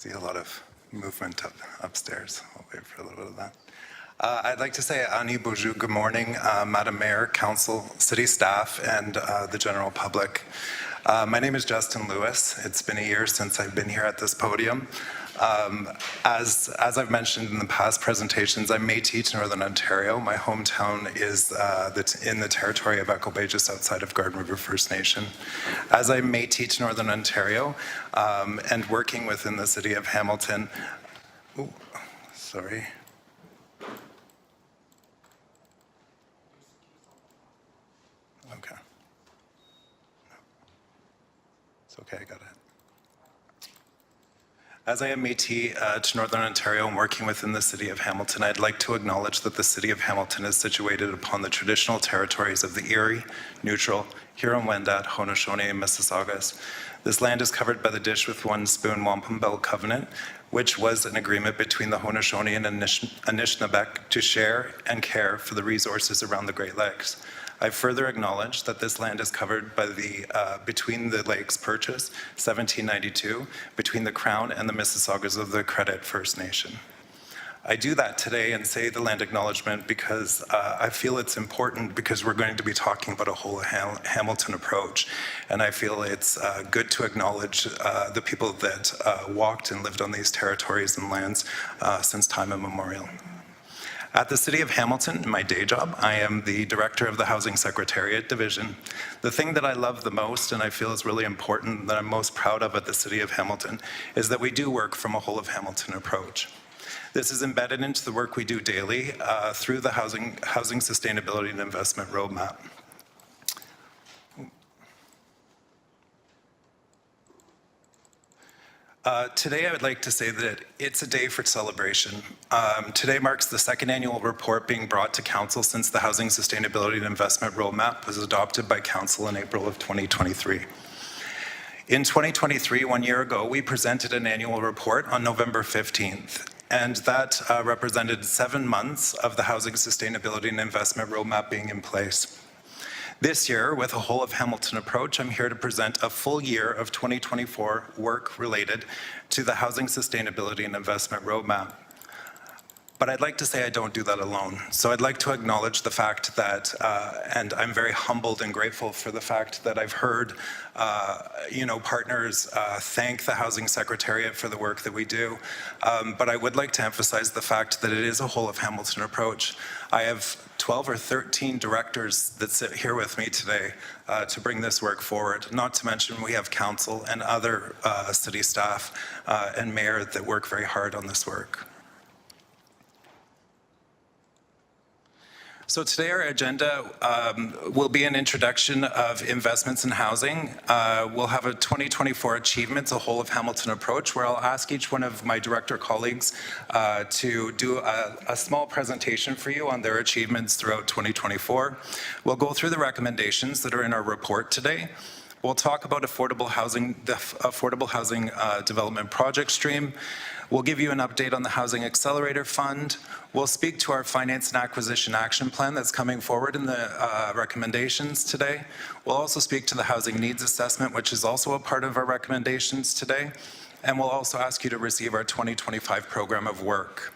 see a lot of movement upstairs. I'll wait for a little bit of that. I'd like to say Ani Bonjour, good morning, Madam Mayor, Council, City staff, and the general public. My name is Justin Lewis. It's been a year since I've been here at this podium. As I've mentioned in the past presentations, I'm Métis to Northern Ontario. My hometown is in the territory of Echo Bay, just outside of Garden River First Nation. As I'm Métis to Northern Ontario and working within the city of Hamilton, sorry. Okay. It's okay, I got it. As I am Métis to Northern Ontario and working within the City of Hamilton, I'd like to acknowledge that the City of Hamilton is situated upon the traditional territories of the Erie, Neutral, Huron-Wendat, Haudenosaunee, and Mississaugas. This land is covered by the Dish with One Spoon Wampum Belt Covenant, which was an agreement between the Haudenosaunee and Anishinaabeg to share and care for the resources around the Great Lakes. I further acknowledge that this land is covered by the Between the Lakes Purchase, 1792, between the Crown and the Mississaugas of the Credit First Nation. I do that today and say the land acknowledgement because I feel it's important because we're going to be talking about a whole Hamilton approach. And I feel it's good to acknowledge the people that walked and lived on these territories and lands since time immemorial. At the City of Hamilton, in my day job, I am the Director of the Housing Secretariat Division. The thing that I love the most and I feel is really important, that I'm most proud of at the City of Hamilton, is that we do work from a whole of Hamilton approach. This is embedded into the work we do daily through the Housing Sustainability and Investment Roadmap. Today, I would like to say that it's a day for celebration. Today marks the second annual report being brought to Council since the Housing Sustainability and Investment Roadmap was adopted by Council in April of 2023. In 2023, 1 year ago, we presented an annual report on November 15th, and that represented 7 months of the Housing Sustainability and Investment Roadmap being in place. This year, with a whole of Hamilton approach, I'm here to present a full year of 2024 work related to the Housing Sustainability and Investment Roadmap. But I'd like to say I don't do that alone. So I'd like to acknowledge the fact that, and I'm very humbled and grateful for the fact that I've heard, partners thank the Housing Secretariat for the work that we do. But I would like to emphasize the fact that it is a whole of Hamilton approach. I have 12 or 13 directors that sit here with me today to bring this work forward. Not to mention we have council and other city staff and mayor that work very hard on this work. So today our agenda will be an introduction of investments in housing. We'll have a 2024 achievements, a whole of Hamilton approach, where I'll ask each one of my director colleagues to do a small presentation for you on their achievements throughout 2024. We'll go through the recommendations that are in our report today. We'll talk about affordable housing, the affordable housing development project stream. We'll give you an update on the Housing Accelerator Fund. We'll speak to our Finance and Acquisition Action Plan that's coming forward in the recommendations today. We'll also speak to the Housing Needs Assessment, which is also a part of our recommendations today. And we'll also ask you to receive our 2025 program of work.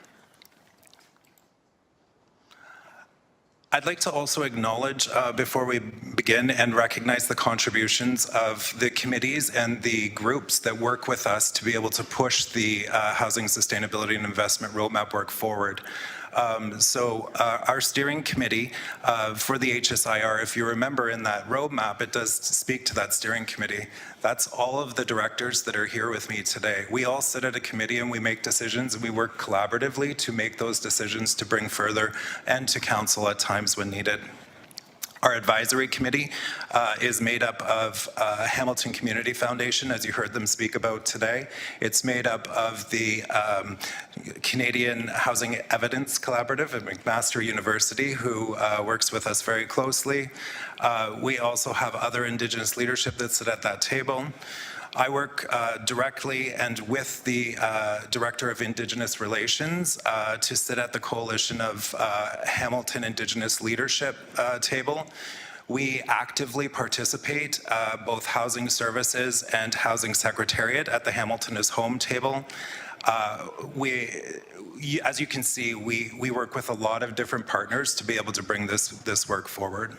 I'd like to also acknowledge, before we begin, and recognize the contributions of the committees and the groups that work with us to be able to push the Housing Sustainability and Investment Roadmap work forward. Our steering committee for the HSIR, if you remember in that roadmap, it does speak to that steering committee. That's all of the directors that are here with me today. We all sit at a committee and we make decisions and we work collaboratively to make those decisions to bring further and to council at times when needed. Our advisory committee is made up of Hamilton Community Foundation, as you heard them speak about today. It's made up of the Canadian Housing Evidence Collaborative at McMaster University, who works with us very closely. We also have other Indigenous leadership that sit at that table. I work directly and with the Director of Indigenous Relations to sit at the Coalition of Hamilton Indigenous Leadership table. We actively participate, both Housing Services and Housing Secretariat at the Hamilton is Home table. As you can see, we work with a lot of different partners to be able to bring this work forward.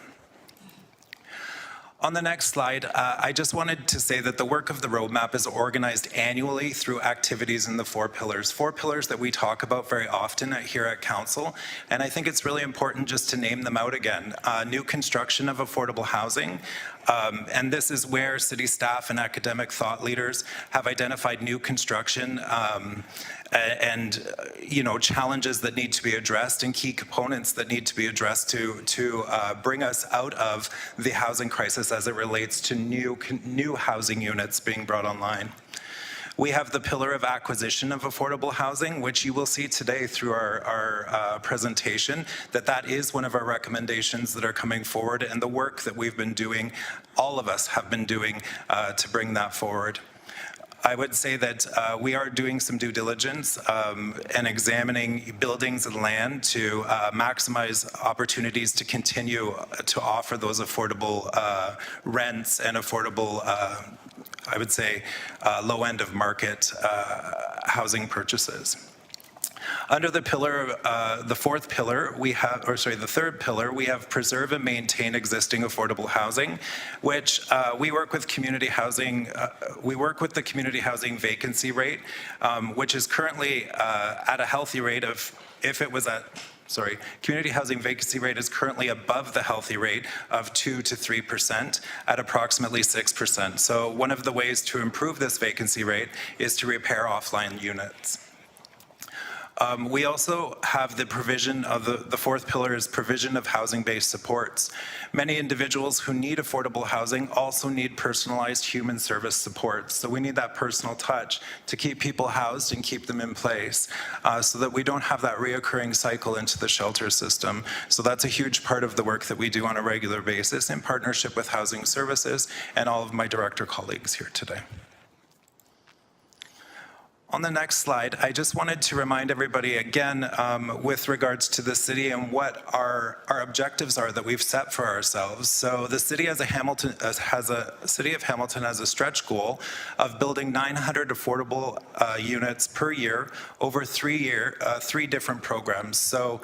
On the next slide, I just wanted to say that the work of the roadmap is organized annually through activities in the 4 pillars. 4 pillars that we talk about very often here at Council, and I think it's really important just to name them out again. New construction of affordable housing, and this is where city staff and academic thought leaders have identified new construction and challenges that need to be addressed and key components that need to be addressed to bring us out of the housing crisis as it relates to new housing units being brought online. We have the pillar of acquisition of affordable housing, which you will see today through our presentation, that is one of our recommendations that are coming forward, and the work that we've been doing, all of us have been doing to bring that forward. I would say that we are doing some due diligence and examining buildings and land to maximize opportunities to continue to offer those affordable rents and affordable, I would say, low end of market housing purchases. Under the pillar, the third pillar, we have preserve and maintain existing affordable housing, which we work with community housing. We work with the community housing vacancy rate, which is currently at a healthy rate of, community housing vacancy rate is currently above the healthy rate of 2 to 3% at approximately 6%. So one of the ways to improve this vacancy rate is to repair offline units. We also have the provision of the 4th pillar is provision of housing-based supports. Many individuals who need affordable housing also need personalized human service support. So we need that personal touch to keep people housed and keep them in place so that we don't have that reoccurring cycle into the shelter system. So that's a huge part of the work that we do on a regular basis in partnership with Housing Services and all of my director colleagues here today. On the next slide, I just wanted to remind everybody again with regards to the city and what our objectives are that we've set for ourselves. So the city of Hamilton has a stretch goal of building 900 affordable units per year over 3 different programs. So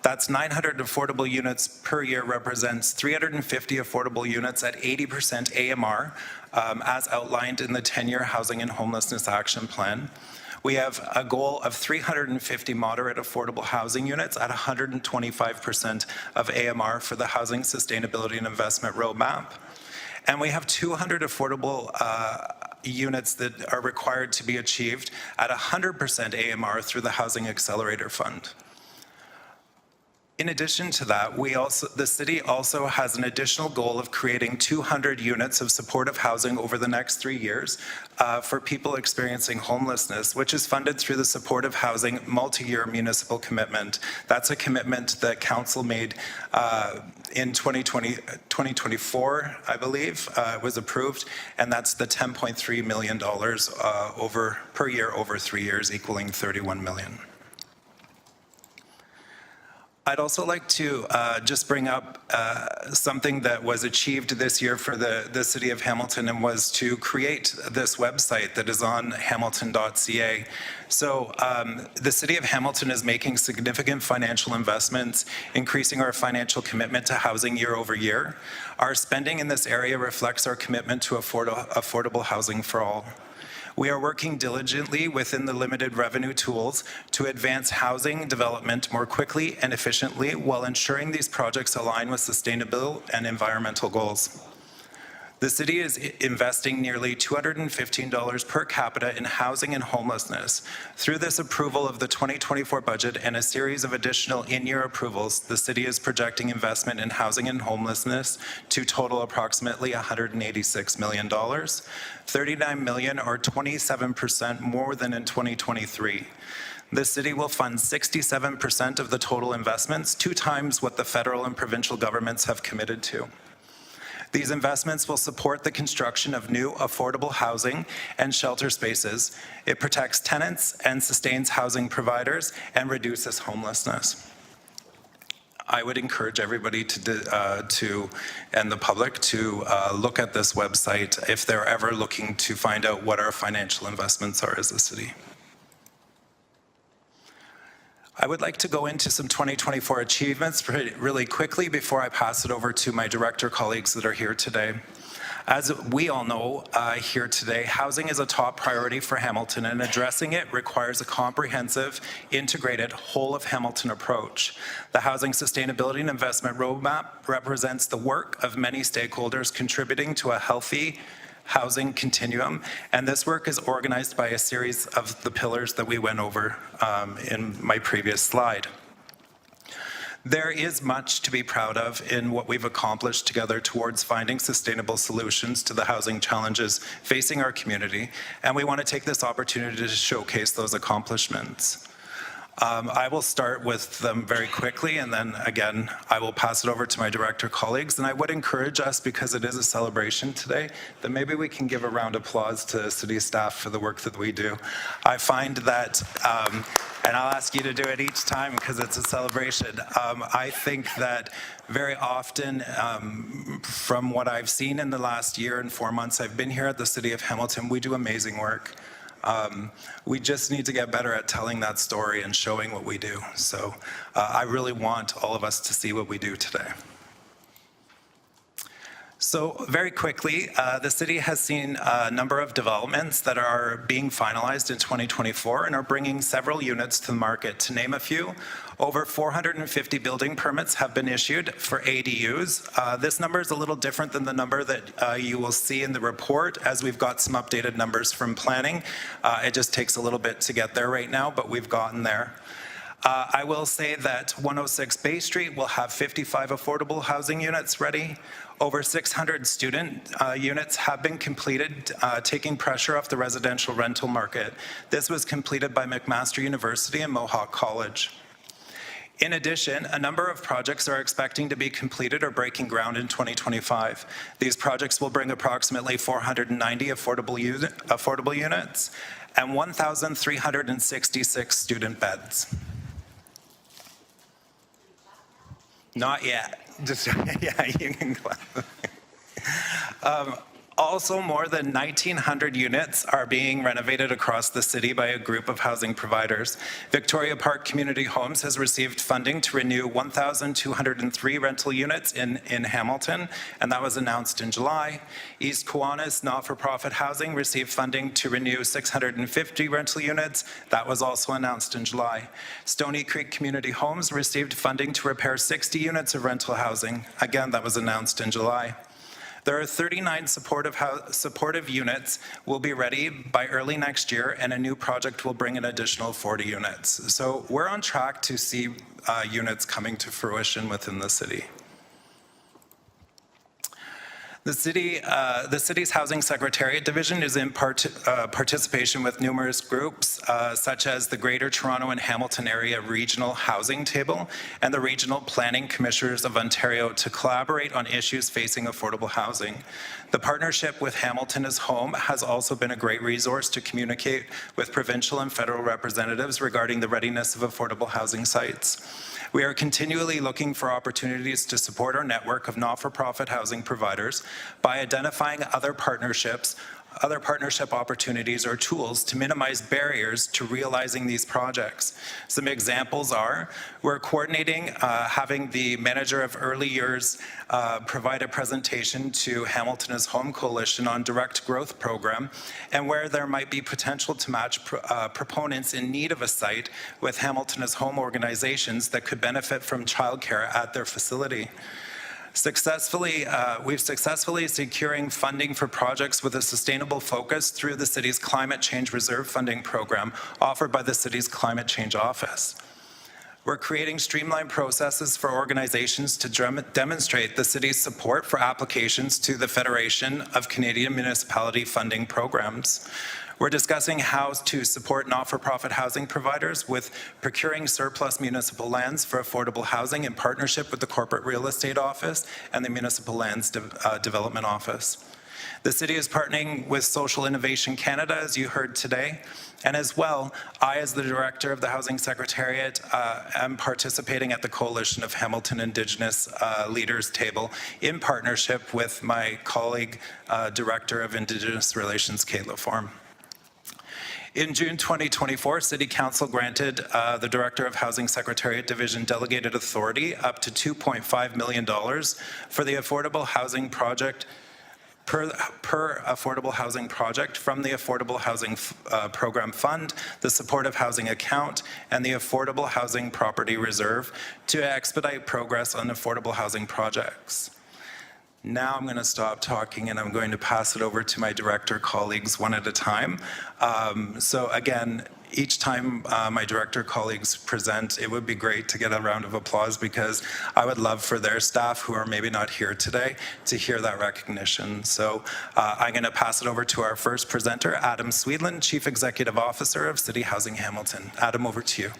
that's 900 affordable units per year represents 350 affordable units at 80% AMR, as outlined in the 10-year Housing and Homelessness Action Plan. We have a goal of 350 moderate affordable housing units at 125% of AMR for the Housing Sustainability and Investment Roadmap. And we have 200 affordable units that are required to be achieved at 100% AMR through the Housing Accelerator Fund. In addition to that, the city also has an additional goal of creating 200 units of supportive housing over the next 3 years for people experiencing homelessness, which is funded through the Supportive Housing Multi-Year Municipal Commitment. That's a commitment that Council made in 2024, I believe, was approved, and that's the $10.3 million per year over 3 years, equaling $31 million. I'd also like to just bring up something that was achieved this year for the City of Hamilton, and was to create this website that is on hamilton.ca. So the City of Hamilton is making significant financial investments, increasing our financial commitment to housing year over year. Our spending in this area reflects our commitment to affordable housing for all. We are working diligently within the limited revenue tools to advance housing development more quickly and efficiently while ensuring these projects align with sustainable and environmental goals. The city is investing nearly $215 per capita in housing and homelessness. Through this approval of the 2024 budget and a series of additional in-year approvals, the city is projecting investment in housing and homelessness to total approximately $186 million, $39 million or 27% more than in 2023. The city will fund 67% of the total investments, 2 times what the federal and provincial governments have committed to. These investments will support the construction of new affordable housing and shelter spaces. It protects tenants and sustains housing providers and reduces homelessness. I would encourage everybody and the public to look at this website if they're ever looking to find out what our financial investments are as a city. I would like to go into some 2024 achievements really quickly before I pass it over to my director colleagues that are here today. As we all know here today, housing is a top priority for Hamilton, and addressing it requires a comprehensive, integrated, whole-of-Hamilton approach. The Housing Sustainability and Investment Roadmap represents the work of many stakeholders contributing to a healthy housing continuum, and this work is organized by a series of the pillars that we went over in my previous slide. There is much to be proud of in what we've accomplished together towards finding sustainable solutions to the housing challenges facing our community, and we want to take this opportunity to showcase those accomplishments. I will start with them very quickly, and then again, I will pass it over to my director colleagues. And I would encourage us, because it is a celebration today, that maybe we can give a round of applause to city staff for the work that we do. I find that, and I'll ask you to do it each time because it's a celebration. I think that very often, from what I've seen in the last year and 4 months I've been here at the City of Hamilton, we do amazing work. We just need to get better at telling that story and showing what we do. So I really want all of us to see what we do today. So very quickly, the city has seen a number of developments that are being finalized in 2024 and are bringing several units to the market. To name a few, over 450 building permits have been issued for ADUs. This number is a little different than the number that you will see in the report, as we've got some updated numbers from planning. It just takes a little bit to get there right now, but we've gotten there. I will say that 106 Bay Street will have 55 affordable housing units ready. Over 600 student units have been completed, taking pressure off the residential rental market. This was completed by McMaster University and Mohawk College. In addition, a number of projects are expecting to be completed or breaking ground in 2025. These projects will bring approximately 490 affordable units and 1,366 student beds. Not yet. Just, yeah, you can clap. Also, more than 1,900 units are being renovated across the city by a group of housing providers. Victoria Park Community Homes has received funding to renew 1,203 rental units in Hamilton, and that was announced in July. East Kiwanis Not-for-Profit Housing received funding to renew 650 rental units. That was also announced in July. Stony Creek Community Homes received funding to repair 60 units of rental housing. Again, that was announced in July. There are 39 supportive units will be ready by early next year, and a new project will bring an additional 40 units. So we're on track to see units coming to fruition within the city. The city's Housing Secretariat division is in participation with numerous groups, such as the Greater Toronto and Hamilton Area Regional Housing Table and the Regional Planning Commissioners of Ontario, to collaborate on issues facing affordable housing. The partnership with Hamilton is Home has also been a great resource to communicate with provincial and federal representatives regarding the readiness of affordable housing sites. We are continually looking for opportunities to support our network of not-for-profit housing providers by identifying other partnership opportunities or tools to minimize barriers to realizing these projects. Some examples are, we're coordinating having the manager of early years provide a presentation to Hamilton is Home Coalition on direct growth program, and where there might be potential to match proponents in need of a site with Hamilton is Home organizations that could benefit from childcare at their facility. We've successfully securing funding for projects with a sustainable focus through the city's Climate Change Reserve Funding Program offered by the city's Climate Change Office. We're creating streamlined processes for organizations to demonstrate the city's support for applications to the Federation of Canadian Municipality Funding Programs. We're discussing how to support not-for-profit housing providers with procuring surplus municipal lands for affordable housing in partnership with the Corporate Real Estate Office and the Municipal Lands Development Office. The city is partnering with Social Innovation Canada, as you heard today, and as well, I, as the Director of the Housing Secretariat, am participating at the Coalition of Hamilton Indigenous Leaders table in partnership with my colleague, Director of Indigenous Relations, Kayla Form. In June 2024, City Council granted the Director of Housing Secretariat Division delegated authority up to $2.5 million for the Affordable Housing Project per Affordable Housing Project from the Affordable Housing Program Fund, the Supportive Housing Account, and the Affordable Housing Property Reserve to expedite progress on affordable housing projects. Now I'm going to stop talking and I'm going to pass it over to my director colleagues one at a time. So again, each time my director colleagues present, it would be great to get a round of applause because I would love for their staff who are maybe not here today to hear that recognition. So I'm going to pass it over to our first presenter, Adam Sweetland, Chief Executive Officer of City Housing Hamilton. Adam, over to you.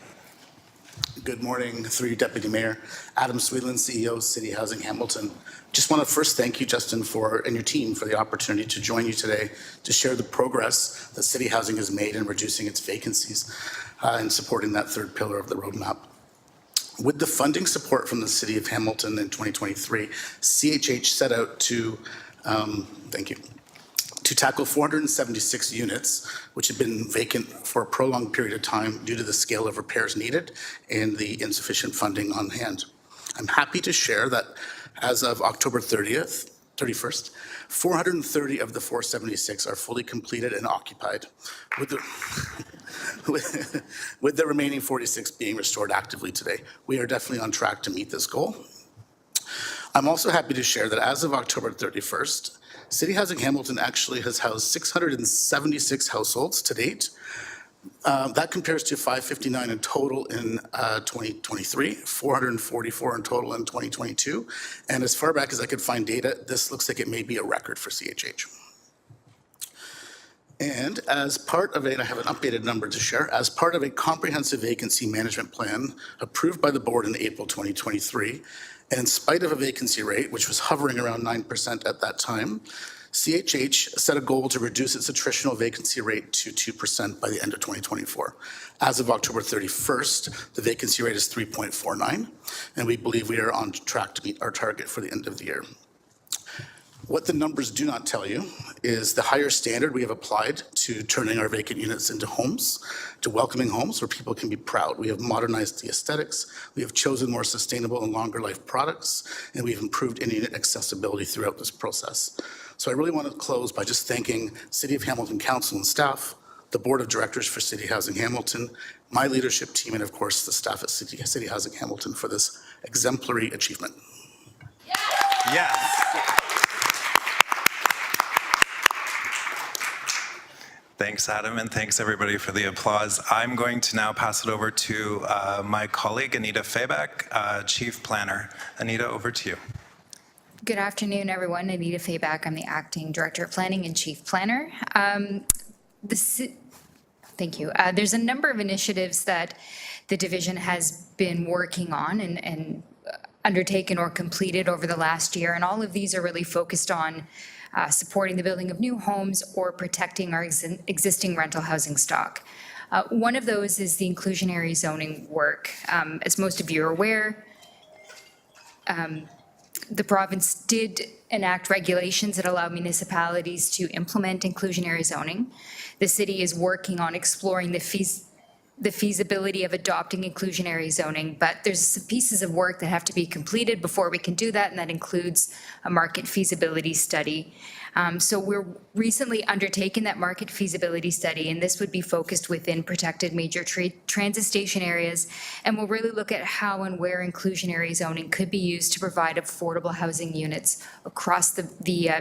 Good morning, through you, Deputy Mayor. Adam Sweetland, CEO, City Housing Hamilton. Just want to first thank you, Justin, and your team for the opportunity to join you today to share the progress that City Housing has made in reducing its vacancies and supporting that third pillar of the roadmap. With the funding support from the City of Hamilton in 2023, CHH set out to, to tackle 476 units, which had been vacant for a prolonged period of time due to the scale of repairs needed and the insufficient funding on hand. I'm happy to share that as of October 31st, 430 of the 476 are fully completed and occupied, with the remaining 46 being restored actively today. We are definitely on track to meet this goal. I'm also happy to share that as of October 31st, City Housing Hamilton actually has housed 676 households to date. That compares to 559 in total in 2023, 444 in total in 2022. And as far back as I could find data, this looks like it may be a record for CHH. And as part of I have an updated number to share, as part of a comprehensive vacancy management plan approved by the board in April 2023, and in spite of a vacancy rate, which was hovering around 9% at that time, CHH set a goal to reduce its attritional vacancy rate to 2% by the end of 2024. As of October 31st, the vacancy rate is 3.49, and we believe we are on track to meet our target for the end of the year. What the numbers do not tell you is the higher standard we have applied to turning our vacant units into homes, to welcoming homes where people can be proud. We have modernized the aesthetics, we have chosen more sustainable and longer life products, and we've improved in-unit accessibility throughout this process. So I really want to close by just thanking City of Hamilton Council and staff, the Board of Directors for City Housing Hamilton, my leadership team, and of course the staff at City Housing Hamilton for this exemplary achievement. Yes. Thanks, Adam, and thanks everybody for the applause. I'm going to now pass it over to my colleague, Anita Fayback, Chief Planner. Anita, over to you. Good afternoon, everyone. Anita Fayback. I'm the Acting Director of Planning and Chief Planner. Thank you. There's a number of initiatives that the division has been working on and undertaken or completed over the last year, and all of these are really focused on supporting the building of new homes or protecting our existing rental housing stock. One of those is the inclusionary zoning work. As most of you are aware, the province did enact regulations that allow municipalities to implement inclusionary zoning. The city is working on exploring the feasibility of adopting inclusionary zoning, but there's some pieces of work that have to be completed before we can do that, and that includes a market feasibility study. So we're recently undertaking that market feasibility study, and this would be focused within protected major transit station areas, and we'll really look at how and where inclusionary zoning could be used to provide affordable housing units across the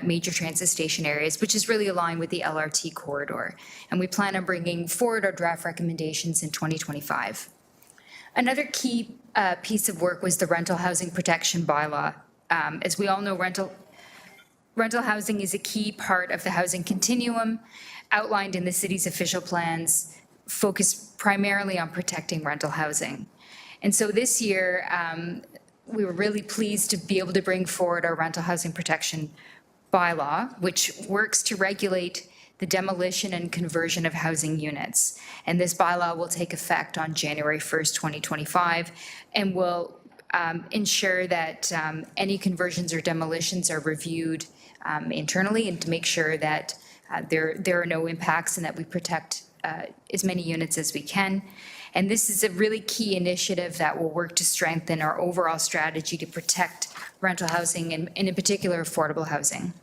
major transit station areas, which is really aligned with the LRT corridor. And we plan on bringing forward our draft recommendations in 2025. Another key piece of work was the rental housing protection bylaw. As we all know, rental housing is a key part of the housing continuum outlined in the city's official plans, focused primarily on protecting rental housing. And so this year, we were really pleased to be able to bring forward our rental housing protection bylaw, which works to regulate the demolition and conversion of housing units. And this bylaw will take effect on January 1st, 2025, and will ensure that any conversions or demolitions are reviewed internally, and to make sure that there are no impacts and that we protect as many units as we can. And this is a really key initiative that will work to strengthen our overall strategy to protect rental housing and in particular affordable housing.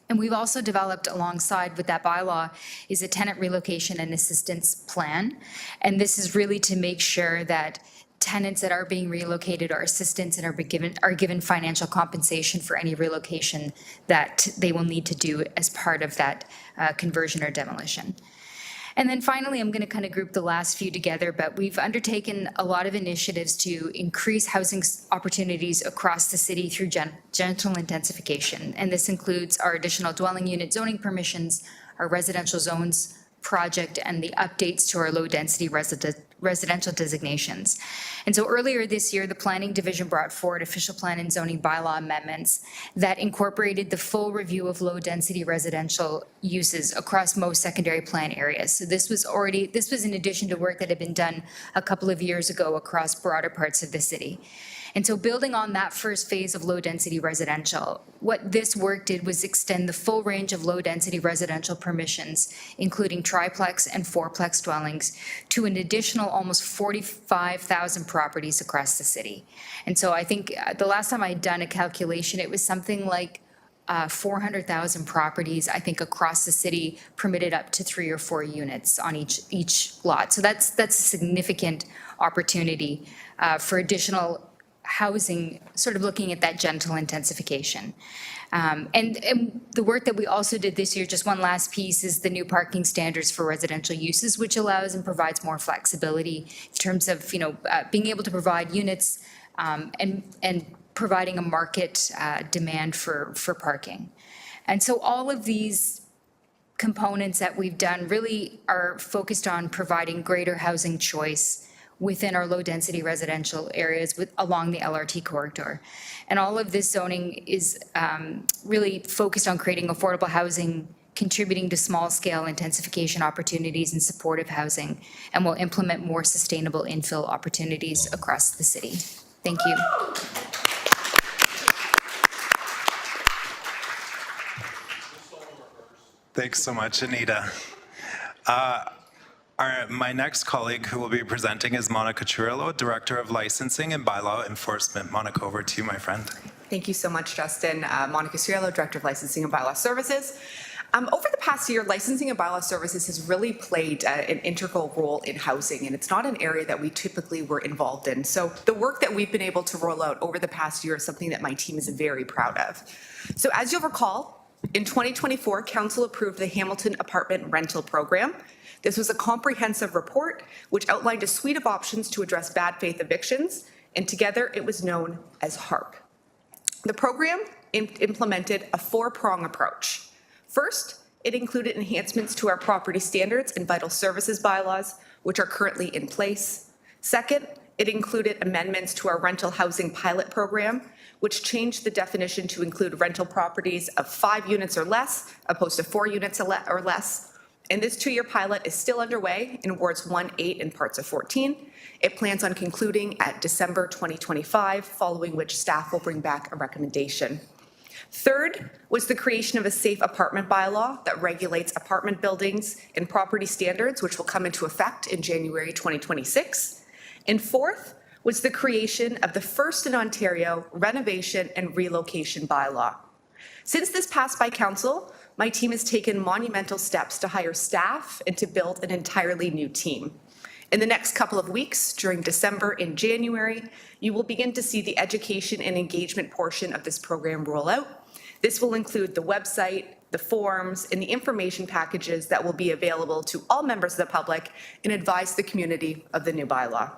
And we've also developed alongside with that bylaw is a tenant relocation and assistance plan. And this is really to make sure that tenants that are being relocated are assistance and are given financial compensation for any relocation that they will need to do as part of that conversion or demolition. And then finally, I'm going to kind of group the last few together, but we've undertaken a lot of initiatives to increase housing opportunities across the city through gentle intensification. And this includes our additional dwelling unit zoning permissions, our residential zones project, and the updates to our low-density residential designations. And so earlier this year, the Planning Division brought forward official plan and zoning bylaw amendments that incorporated the full review of low-density residential uses across most secondary plan areas. So this was in addition to work that had been done a couple of years ago across broader parts of the city. And so building on that first phase of low-density residential, what this work did was extend the full range of low-density residential permissions, including triplex and fourplex dwellings, to an additional almost 45,000 properties across the city. And so I think the last time I'd done a calculation, it was something like 400,000 properties, I think, across the city permitted up to 3 or 4 units on each lot. So that's a significant opportunity for additional housing, sort of looking at that gentle intensification. And the work that we also did this year, just one last piece, is the new parking standards for residential uses, which allows and provides more flexibility in terms of, being able to provide units and providing a market demand for parking. And so all of these components that we've done really are focused on providing greater housing choice within our low-density residential areas along the LRT corridor. And all of this zoning is really focused on creating affordable housing, contributing to small-scale intensification opportunities and supportive housing, and will implement more sustainable infill opportunities across the city. Thank you. Thanks so much, Anita. My next colleague who will be presenting is Monica Churillo, Director of Licensing and Bylaw Enforcement. Monica, over to you, my friend. Thank you so much, Justin. Monica Churillo, Director of Licensing and Bylaw Services. Over the past year, licensing and bylaw services has really played an integral role in housing, and it's not an area that we typically were involved in. So the work that we've been able to roll out over the past year is something that my team is very proud of. So as you'll recall, in 2024, Council approved the Hamilton Apartment Rental Program. This was a comprehensive report which outlined a suite of options to address bad faith evictions, and together it was known as HARP. The program implemented a 4-prong approach. First, it included enhancements to our property standards and vital services bylaws, which are currently in place. Second, it included amendments to our rental housing pilot program, which changed the definition to include rental properties of 5 units or less, opposed to 4 units or less. And this 2-year pilot is still underway in wards 1, 8, and parts of 14. It plans on concluding at December 2025, following which staff will bring back a recommendation. Third was the creation of a safe apartment bylaw that regulates apartment buildings and property standards, which will come into effect in January 2026. And fourth was the creation of the first in Ontario renovation and relocation bylaw. Since this passed by council, my team has taken monumental steps to hire staff and to build an entirely new team. In the next couple of weeks, during December and January, you will begin to see the education and engagement portion of this program roll out. This will include the website, the forms, and the information packages that will be available to all members of the public and advise the community of the new bylaw,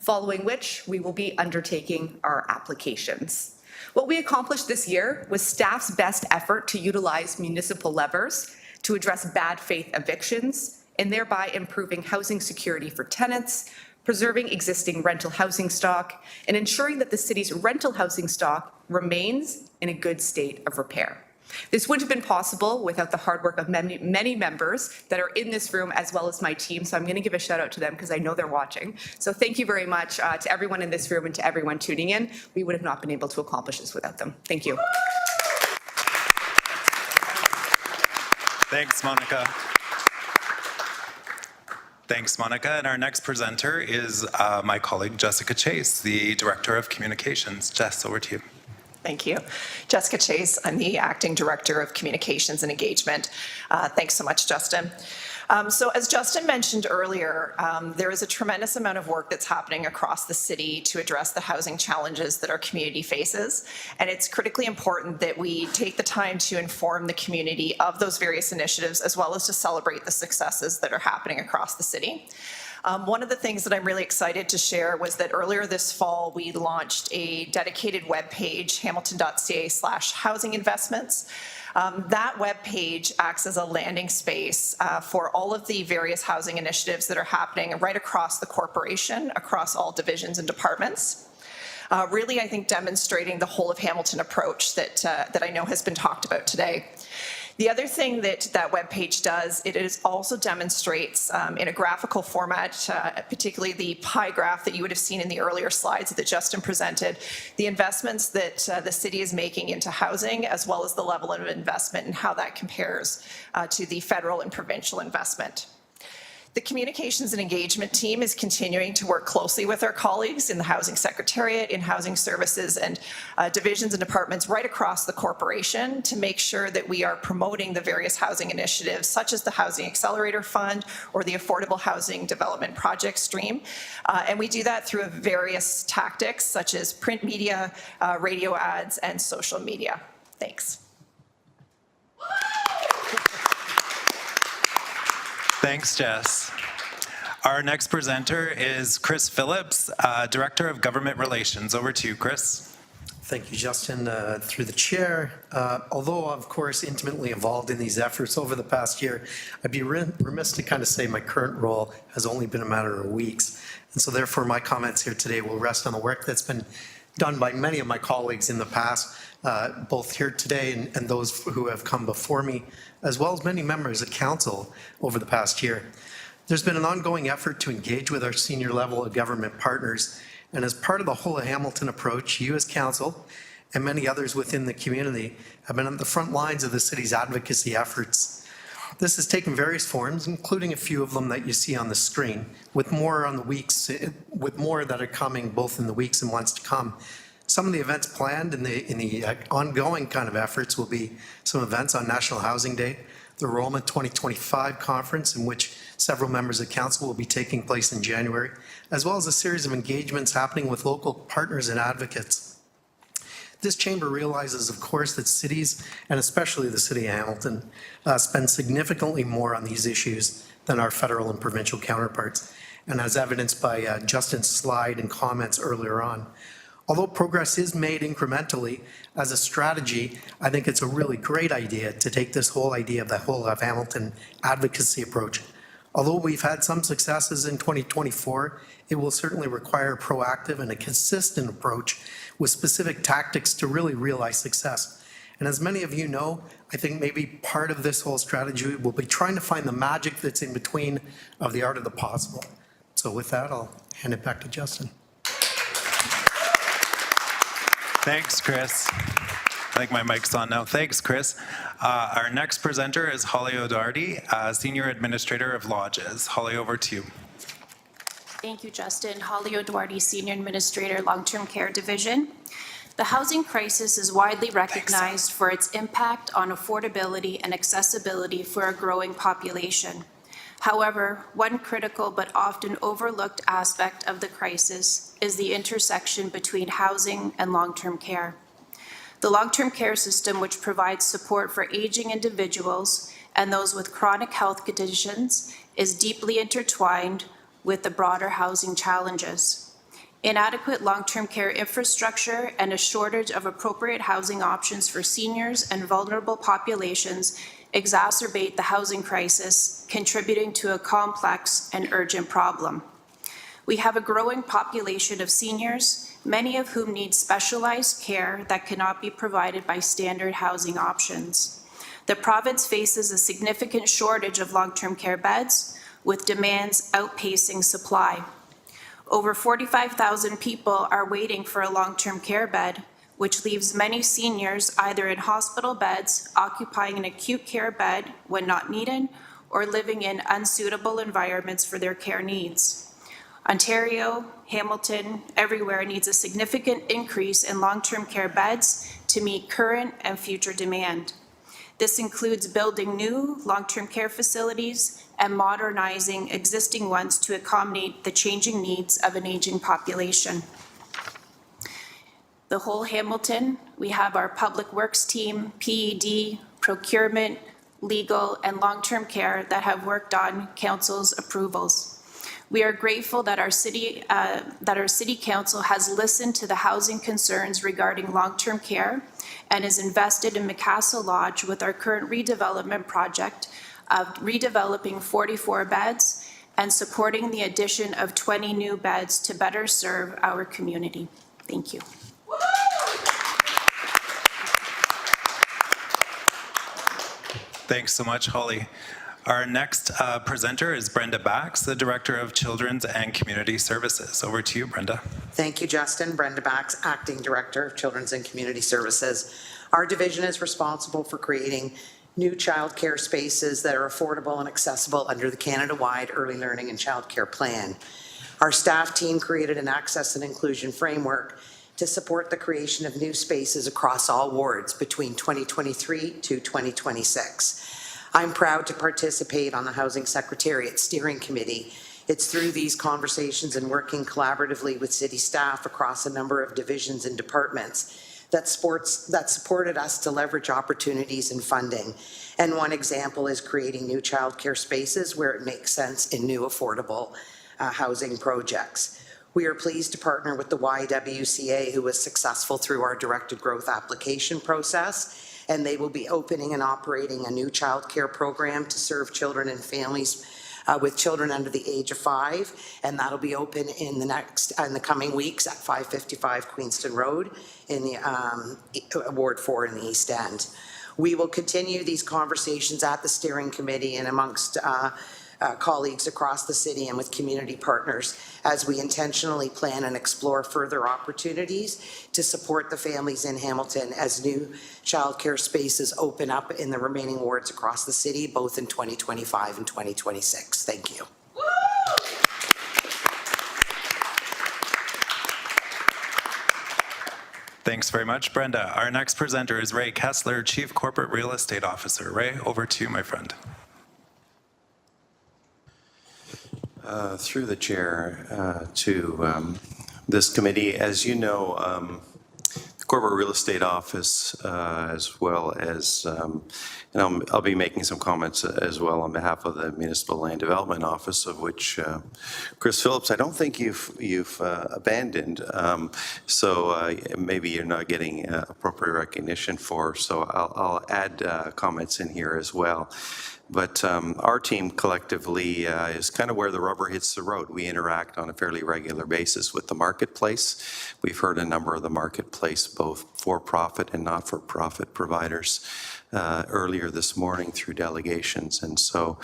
following which we will be undertaking our applications. What we accomplished this year was staff's best effort to utilize municipal levers to address bad faith evictions and thereby improving housing security for tenants, preserving existing rental housing stock, and ensuring that the city's rental housing stock remains in a good state of repair. This wouldn't have been possible without the hard work of many members that are in this room, as well as my team. So I'm going to give a shout out to them because I know they're watching. So thank you very much to everyone in this room and to everyone tuning in. We would have not been able to accomplish this without them. Thank you. Thanks, Monica. Thanks, Monica. And our next presenter is my colleague, Jessica Chase, the Director of Communications. Jess, over to you. Thank you. Jessica Chase, I'm the Acting Director of Communications and Engagement. Thanks so much, Justin. So as Justin mentioned earlier, there is a tremendous amount of work that's happening across the city to address the housing challenges that our community faces. And it's critically important that we take the time to inform the community of those various initiatives, as well as to celebrate the successes that are happening across the city. One of the things that I'm really excited to share was that earlier this fall, we launched a dedicated webpage, hamilton.ca/housing investments. That webpage acts as a landing space for all of the various housing initiatives that are happening right across the corporation, across all divisions and departments. Really, I think, demonstrating the whole of Hamilton approach that I know has been talked about today. The other thing that that webpage does, it also demonstrates in a graphical format, particularly the pie graph that you would have seen in the earlier slides that Justin presented, the investments that the city is making into housing, as well as the level of investment and how that compares to the federal and provincial investment. The Communications and Engagement team is continuing to work closely with our colleagues in the Housing Secretariat, in Housing Services, and divisions and departments right across the corporation to make sure that we are promoting the various housing initiatives, such as the Housing Accelerator Fund or the Affordable Housing Development Project Stream. And we do that through various tactics, such as print media, radio ads, and social media. Thanks. Thanks, Jess. Our next presenter is Chris Phillips, Director of Government Relations. Over to you, Chris. Thank you, Justin. Through the chair, although of course intimately involved in these efforts over the past year, I'd be remiss to kind of say my current role has only been a matter of weeks. And so therefore my comments here today will rest on the work that's been done by many of my colleagues in the past, both here today and those who have come before me, as well as many members of council over the past year. There's been an ongoing effort to engage with our senior level of government partners, and as part of the whole of Hamilton approach, you as council and many others within the community have been on the front lines of the city's advocacy efforts. This has taken various forms, including a few of them that you see on the screen, with more that are coming both in the weeks and months to come. Some of the events planned in the ongoing kind of efforts will be some events on National Housing Day, the Enrollment 2025 conference, in which several members of council will be taking place in January, as well as a series of engagements happening with local partners and advocates. This chamber realizes, of course, that cities, and especially the city of Hamilton, spend significantly more on these issues than our federal and provincial counterparts, and as evidenced by Justin's slide and comments earlier on. Although progress is made incrementally, as a strategy, I think it's a really great idea to take this whole idea of the whole of Hamilton advocacy approach. Although we've had some successes in 2024, it will certainly require a proactive and a consistent approach with specific tactics to really realize success. And as many of you know, I think maybe part of this whole strategy will be trying to find the magic that's in between of the art of the possible. So with that, I'll hand it back to Justin. Thanks, Chris. I think my mic's on now. Thanks, Chris. Our next presenter is Holly O'Doherty, Senior Administrator of Lodges. Holly, over to you. Thank you, Justin. Holly O'Doherty, Senior Administrator, Long-Term Care Division. The housing crisis is widely recognized for its impact on affordability and accessibility for a growing population. However, one critical but often overlooked aspect of the crisis is the intersection between housing and long-term care. The long-term care system, which provides support for aging individuals and those with chronic health conditions, is deeply intertwined with the broader housing challenges. Inadequate long-term care infrastructure and a shortage of appropriate housing options for seniors and vulnerable populations exacerbate the housing crisis, contributing to a complex and urgent problem. We have a growing population of seniors, many of whom need specialized care that cannot be provided by standard housing options. The province faces a significant shortage of long-term care beds, with demands outpacing supply. Over 45,000 people are waiting for a long-term care bed, which leaves many seniors either in hospital beds, occupying an acute care bed when not needed, or living in unsuitable environments for their care needs. Ontario, Hamilton, everywhere needs a significant increase in long-term care beds to meet current and future demand. This includes building new long-term care facilities and modernizing existing ones to accommodate the changing needs of an aging population. The whole Hamilton, we have our public works team, PED, procurement, legal, and long-term care that have worked on council's approvals. We are grateful that our city council has listened to the housing concerns regarding long-term care and is invested in McCassel Lodge with our current redevelopment project of redeveloping 44 beds and supporting the addition of 20 new beds to better serve our community. Thank you. Thanks so much, Holly. Our next presenter is Brenda Bax, the Director of Children's and Community Services. Over to you, Brenda. Thank you, Justin. Brenda Bax, Acting Director of Children's and Community Services. Our division is responsible for creating new childcare spaces that are affordable and accessible under the Canada-wide Early Learning and Childcare Plan. Our staff team created an access and inclusion framework to support the creation of new spaces across all wards between 2023 to 2026. I'm proud to participate on the Housing Secretariat Steering Committee. It's through these conversations and working collaboratively with city staff across a number of divisions and departments that supported us to leverage opportunities and funding. And one example is creating new childcare spaces where it makes sense in new affordable housing projects. We are pleased to partner with the YWCA, who was successful through our directed growth application process, and they will be opening and operating a new childcare program to serve children and families with children under the age of 5, and that'll be open in the coming weeks at 555 Queenston Road in the Ward 4 in the East End. We will continue these conversations at the steering committee and amongst colleagues across the city and with community partners as we intentionally plan and explore further opportunities to support the families in Hamilton as new childcare spaces open up in the remaining wards across the city, both in 2025 and 2026. Thank you. Thanks very much, Brenda. Our next presenter is Ray Kessler, Chief Corporate Real Estate Officer. Ray, over to you, my friend. Through the chair to this committee, as you know, the Corporate Real Estate Office, as well as, and I'll be making some comments as well on behalf of the Municipal Land Development Office, of which Chris Phillips, I don't think you've abandoned, so maybe you're not getting appropriate recognition for. So I'll add comments in here as well. But our team collectively is kind of where the rubber hits the road. We interact on a fairly regular basis with the marketplace. We've heard a number of the marketplace, both for-profit and not-for-profit providers, earlier this morning through delegations. And so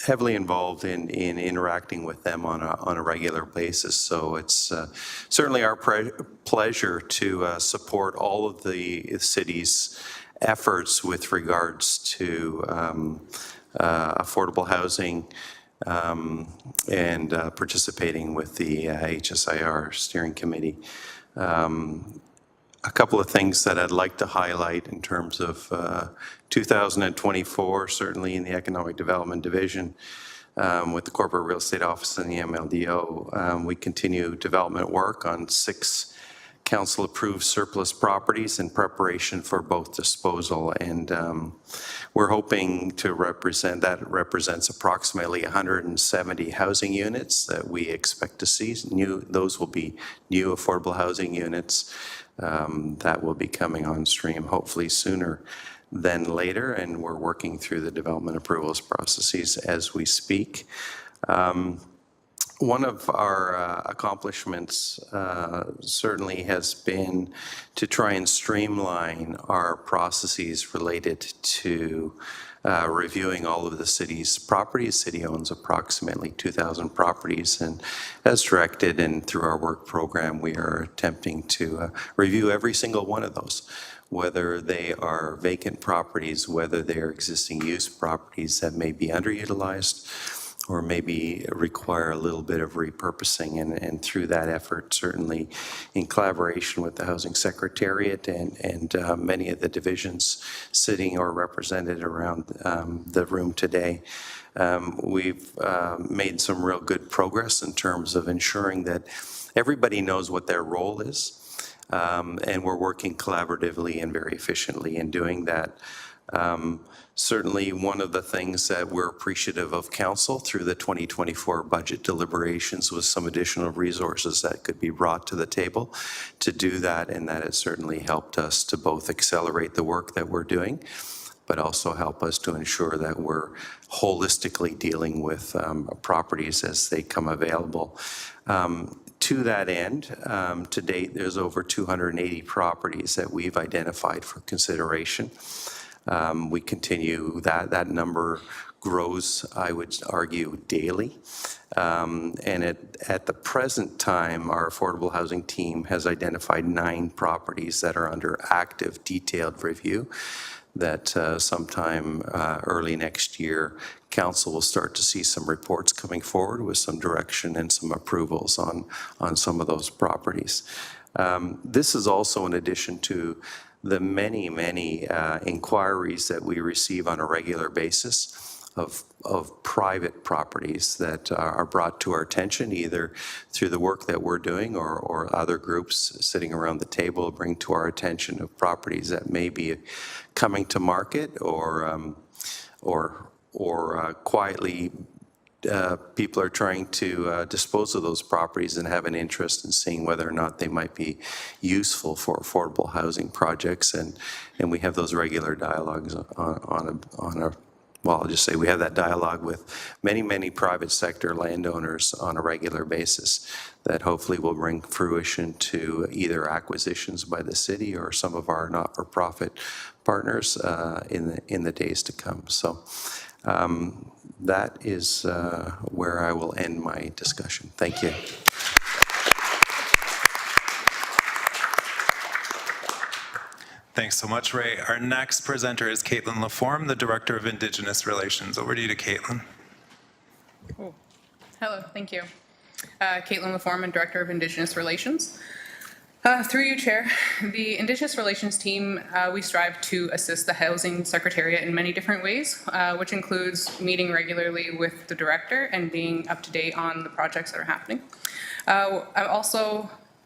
heavily involved in interacting with them on a regular basis. So it's certainly our pleasure to support all of the city's efforts with regards to affordable housing and participating with the HSIR steering committee. A couple of things that I'd like to highlight in terms of 2024, certainly in the Economic Development Division, with the Corporate Real Estate Office and the MLDO, we continue development work on 6 council-approved surplus properties in preparation for both disposal, and we're hoping to represents approximately 170 housing units that we expect to see. Those will be new affordable housing units that will be coming on stream hopefully sooner than later, and we're working through the development approvals processes as we speak. One of our accomplishments certainly has been to try and streamline our processes related to reviewing all of the city's properties. The city owns approximately 2,000 properties, and as directed and through our work program, we are attempting to review every single one of those, whether they are vacant properties, whether they are existing use properties that may be underutilized, or maybe require a little bit of repurposing. And through that effort, certainly in collaboration with the Housing Secretariat and many of the divisions sitting or represented around the room today, we've made some real good progress in terms of ensuring that everybody knows what their role is. And we're working collaboratively and very efficiently in doing that. Certainly, one of the things that we're appreciative of council through the 2024 budget deliberations was some additional resources that could be brought to the table to do that, and that has certainly helped us to both accelerate the work that we're doing, but also help us to ensure that we're holistically dealing with properties as they come available. To that end, to date, there's over 280 properties that we've identified for consideration. We continue, that number grows, I would argue, daily. And at the present time, our affordable housing team has identified 9 properties that are under active detailed review that sometime early next year, council will start to see some reports coming forward with some direction and some approvals on some of those properties. This is also in addition to the many inquiries that we receive on a regular basis of private properties that are brought to our attention, either through the work that we're doing or other groups sitting around the table bring to our attention of properties that may be coming to market or quietly people are trying to dispose of those properties and have an interest in seeing whether or not they might be useful for affordable housing projects. And we have those regular dialogues well, I'll just say we have that dialogue with many private sector landowners on a regular basis that hopefully will bring fruition to either acquisitions by the city or some of our not-for-profit partners in the days to come. So that is where I will end my discussion. Thank you. Thanks so much, Ray. Our next presenter is Caitlin Laforme, the Director of Indigenous Relations. Over to you, Caitlin. Oh. Hello, thank you. Caitlin Laforme, Director of Indigenous Relations. Through you, Chair, the Indigenous Relations team, we strive to assist the Housing Secretariat in many different ways, which includes meeting regularly with the Director and being up to date on the projects that are happening. I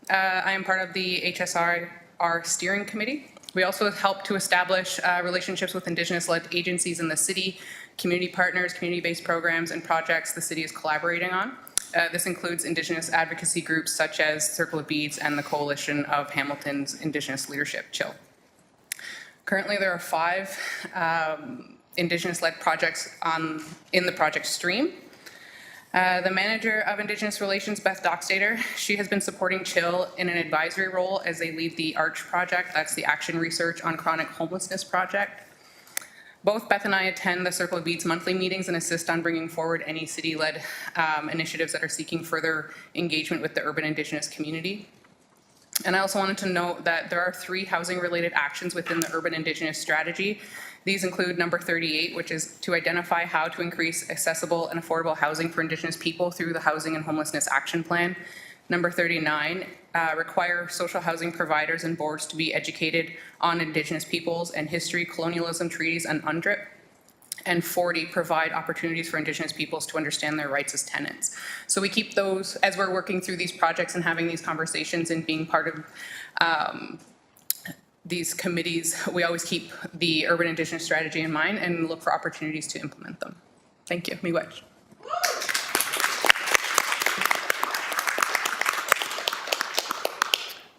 am part of the HSIR Steering Committee. We also help to establish relationships with Indigenous-led agencies in the city, community partners, community-based programs, and projects the city is collaborating on. This includes Indigenous advocacy groups such as Circle of Beads and the Coalition of Hamilton's Indigenous Leadership, CHILL. Currently, there are 5 Indigenous-led projects in the project stream. The manager of Indigenous Relations, Beth Dockstader, she has been supporting CHILL in an advisory role as they lead the ARCH project. That's the Action Research on Chronic Homelessness project. Both Beth and I attend the Circle of Beads monthly meetings and assist on bringing forward any city-led initiatives that are seeking further engagement with the urban Indigenous community. And I also wanted to note that there are 3 housing-related actions within the urban Indigenous strategy. These include number 38, which is to identify how to increase accessible and affordable housing for Indigenous people through the Housing and Homelessness Action Plan. Number 39, require social housing providers and boards to be educated on Indigenous peoples and history, colonialism, treaties, and UNDRIP. And 40, provide opportunities for Indigenous peoples to understand their rights as tenants. So we keep those, as we're working through these projects and having these conversations and being part of these committees, we always keep the urban Indigenous strategy in mind and look for opportunities to implement them. Thank you. Miigwech.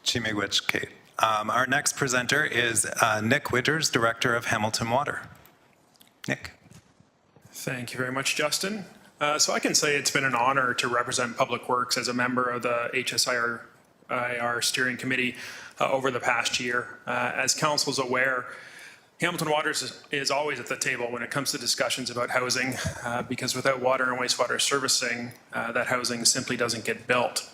Miigwech, Kate. Our next presenter is Nick Witters, Director of Hamilton Water. Nick. Thank you very much, Justin. So I can say it's been an honor to represent Public Works as a member of the HSIR steering committee over the past year. As council's aware, Hamilton Waters is always at the table when it comes to discussions about housing, because without water and wastewater servicing, that housing simply doesn't get built.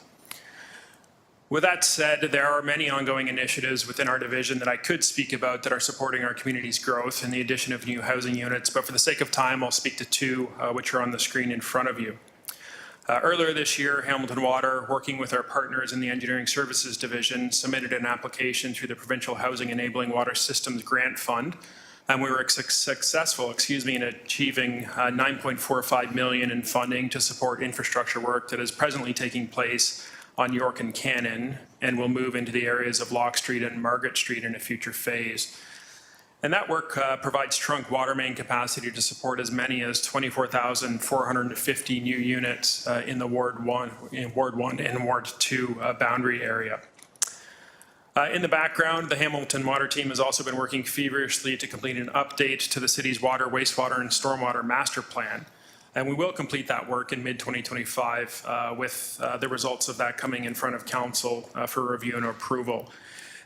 With that said, there are many ongoing initiatives within our division that I could speak about that are supporting our community's growth and the addition of new housing units, but for the sake of time, I'll speak to two, which are on the screen in front of you. Earlier this year, Hamilton Water, working with our partners in the Engineering Services Division, submitted an application through the Provincial Housing Enabling Water Systems Grant Fund, and we were successful, in achieving $9.45 million in funding to support infrastructure work that is presently taking place on York and Cannon, and will move into the areas of Locke Street and Margaret Street in a future phase. And that work provides trunk water main capacity to support as many as 24,450 new units in the Ward 1 and Ward 2 boundary area. In the background, the Hamilton Water team has also been working feverishly to complete an update to the city's water, wastewater, and stormwater master plan. And we will complete that work in mid-2025 with the results of that coming in front of council for review and approval.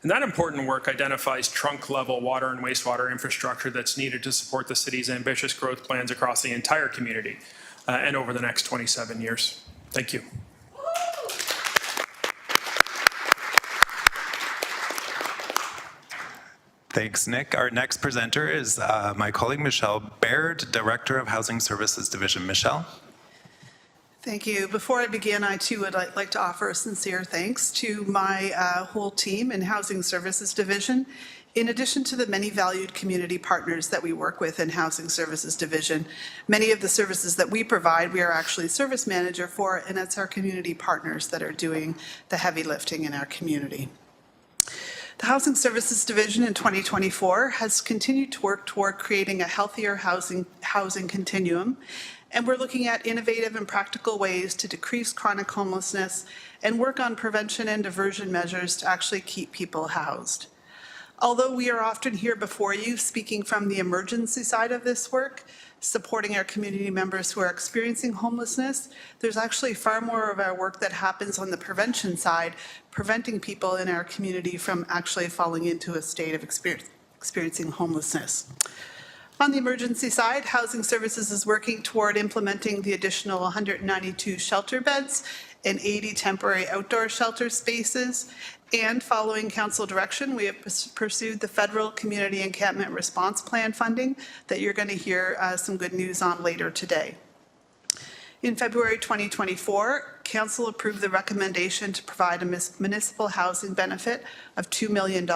And that important work identifies trunk-level water and wastewater infrastructure that's needed to support the city's ambitious growth plans across the entire community and over the next 27 years. Thank you. Thanks, Nick. Our next presenter is my colleague, Michelle Baird, Director of Housing Services Division. Michelle. Thank you. Before I begin, I too would like to offer a sincere thanks to my whole team in Housing Services Division. In addition to the many valued community partners that we work with in Housing Services Division, many of the services that we provide, we are actually service manager for, and it's our community partners that are doing the heavy lifting in our community. The Housing Services Division in 2024 has continued to work toward creating a healthier housing continuum, and we're looking at innovative and practical ways to decrease chronic homelessness and work on prevention and diversion measures to actually keep people housed. Although we are often here before you speaking from the emergency side of this work, supporting our community members who are experiencing homelessness, there's actually far more of our work that happens on the prevention side, preventing people in our community from actually falling into a state of experiencing homelessness. On the emergency side, Housing Services is working toward implementing the additional 192 shelter beds and 80 temporary outdoor shelter spaces. And following council direction, we have pursued the federal Community Encampment Response Plan funding that you're going to hear some good news on later today. In February 2024, council approved the recommendation to provide a municipal housing benefit of $2 million.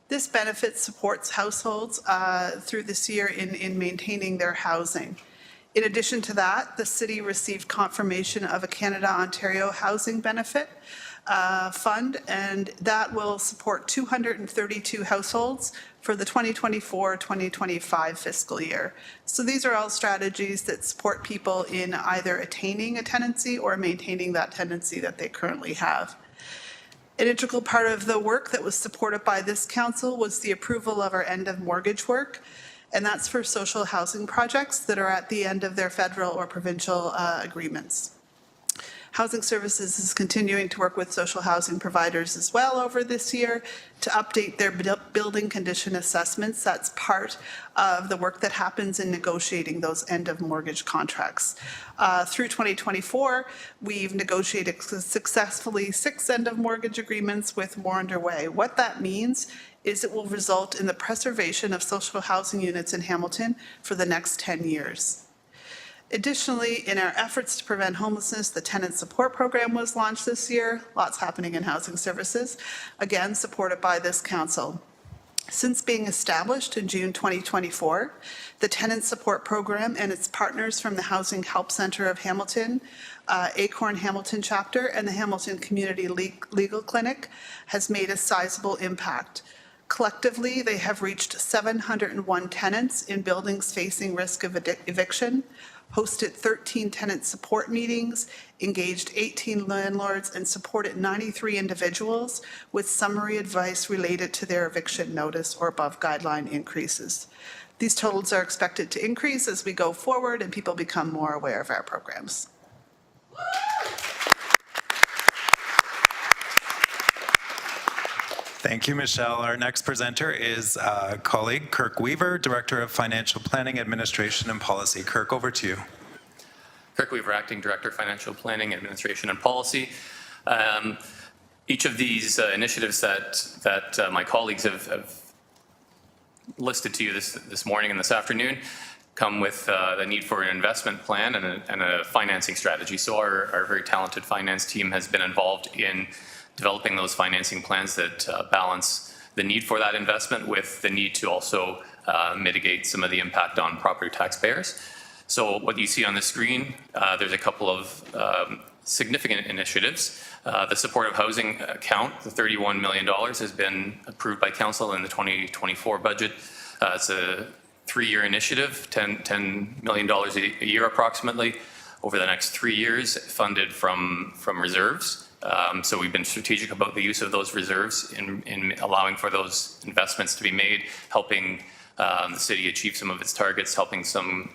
This benefit supports households through this year in maintaining their housing. In addition to that, the city received confirmation of a Canada-Ontario housing benefit fund, and that will support 232 households for the 2024-2025 fiscal year. So these are all strategies that support people in either attaining a tenancy or maintaining that tenancy that they currently have. An integral part of the work that was supported by this council was the approval of our end of mortgage work, and that's for social housing projects that are at the end of their federal or provincial agreements. Housing Services is continuing to work with social housing providers as well over this year to update their building condition assessments. That's part of the work that happens in negotiating those end of mortgage contracts. Through 2024, we've negotiated successfully 6 end of mortgage agreements with more underway. What that means is it will result in the preservation of social housing units in Hamilton for the next 10 years. Additionally, in our efforts to prevent homelessness, the tenant support program was launched this year. Lots happening in Housing Services, again, supported by this council. Since being established in June 2024, the tenant support program and its partners from the Housing Help Center of Hamilton, Acorn Hamilton chapter, and the Hamilton Community Legal Clinic has made a sizable impact. Collectively, they have reached 701 tenants in buildings facing risk of eviction, hosted 13 tenant support meetings, engaged 18 landlords, and supported 93 individuals with summary advice related to their eviction notice or above guideline increases. These totals are expected to increase as we go forward and people become more aware of our programs. Thank you, Michelle. Our next presenter is colleague Kirk Weaver, Director of Financial Planning, Administration and Policy. Kirk, over to you. Kirk Weaver, Acting Director of Financial Planning, Administration and Policy. Each of these initiatives that my colleagues have listed to you this morning and this afternoon come with the need for an investment plan and a financing strategy. So our very talented finance team has been involved in developing those financing plans that balance the need for that investment with the need to also mitigate some of the impact on property taxpayers. So what you see on the screen, there's a couple of significant initiatives. The supportive housing account, the $31 million, has been approved by Council in the 2024 budget. It's a 3-year initiative, $10 million a year approximately over the next 3 years, funded from reserves. So we've been strategic about the use of those reserves in allowing for those investments to be made, helping the city achieve some of its targets, helping some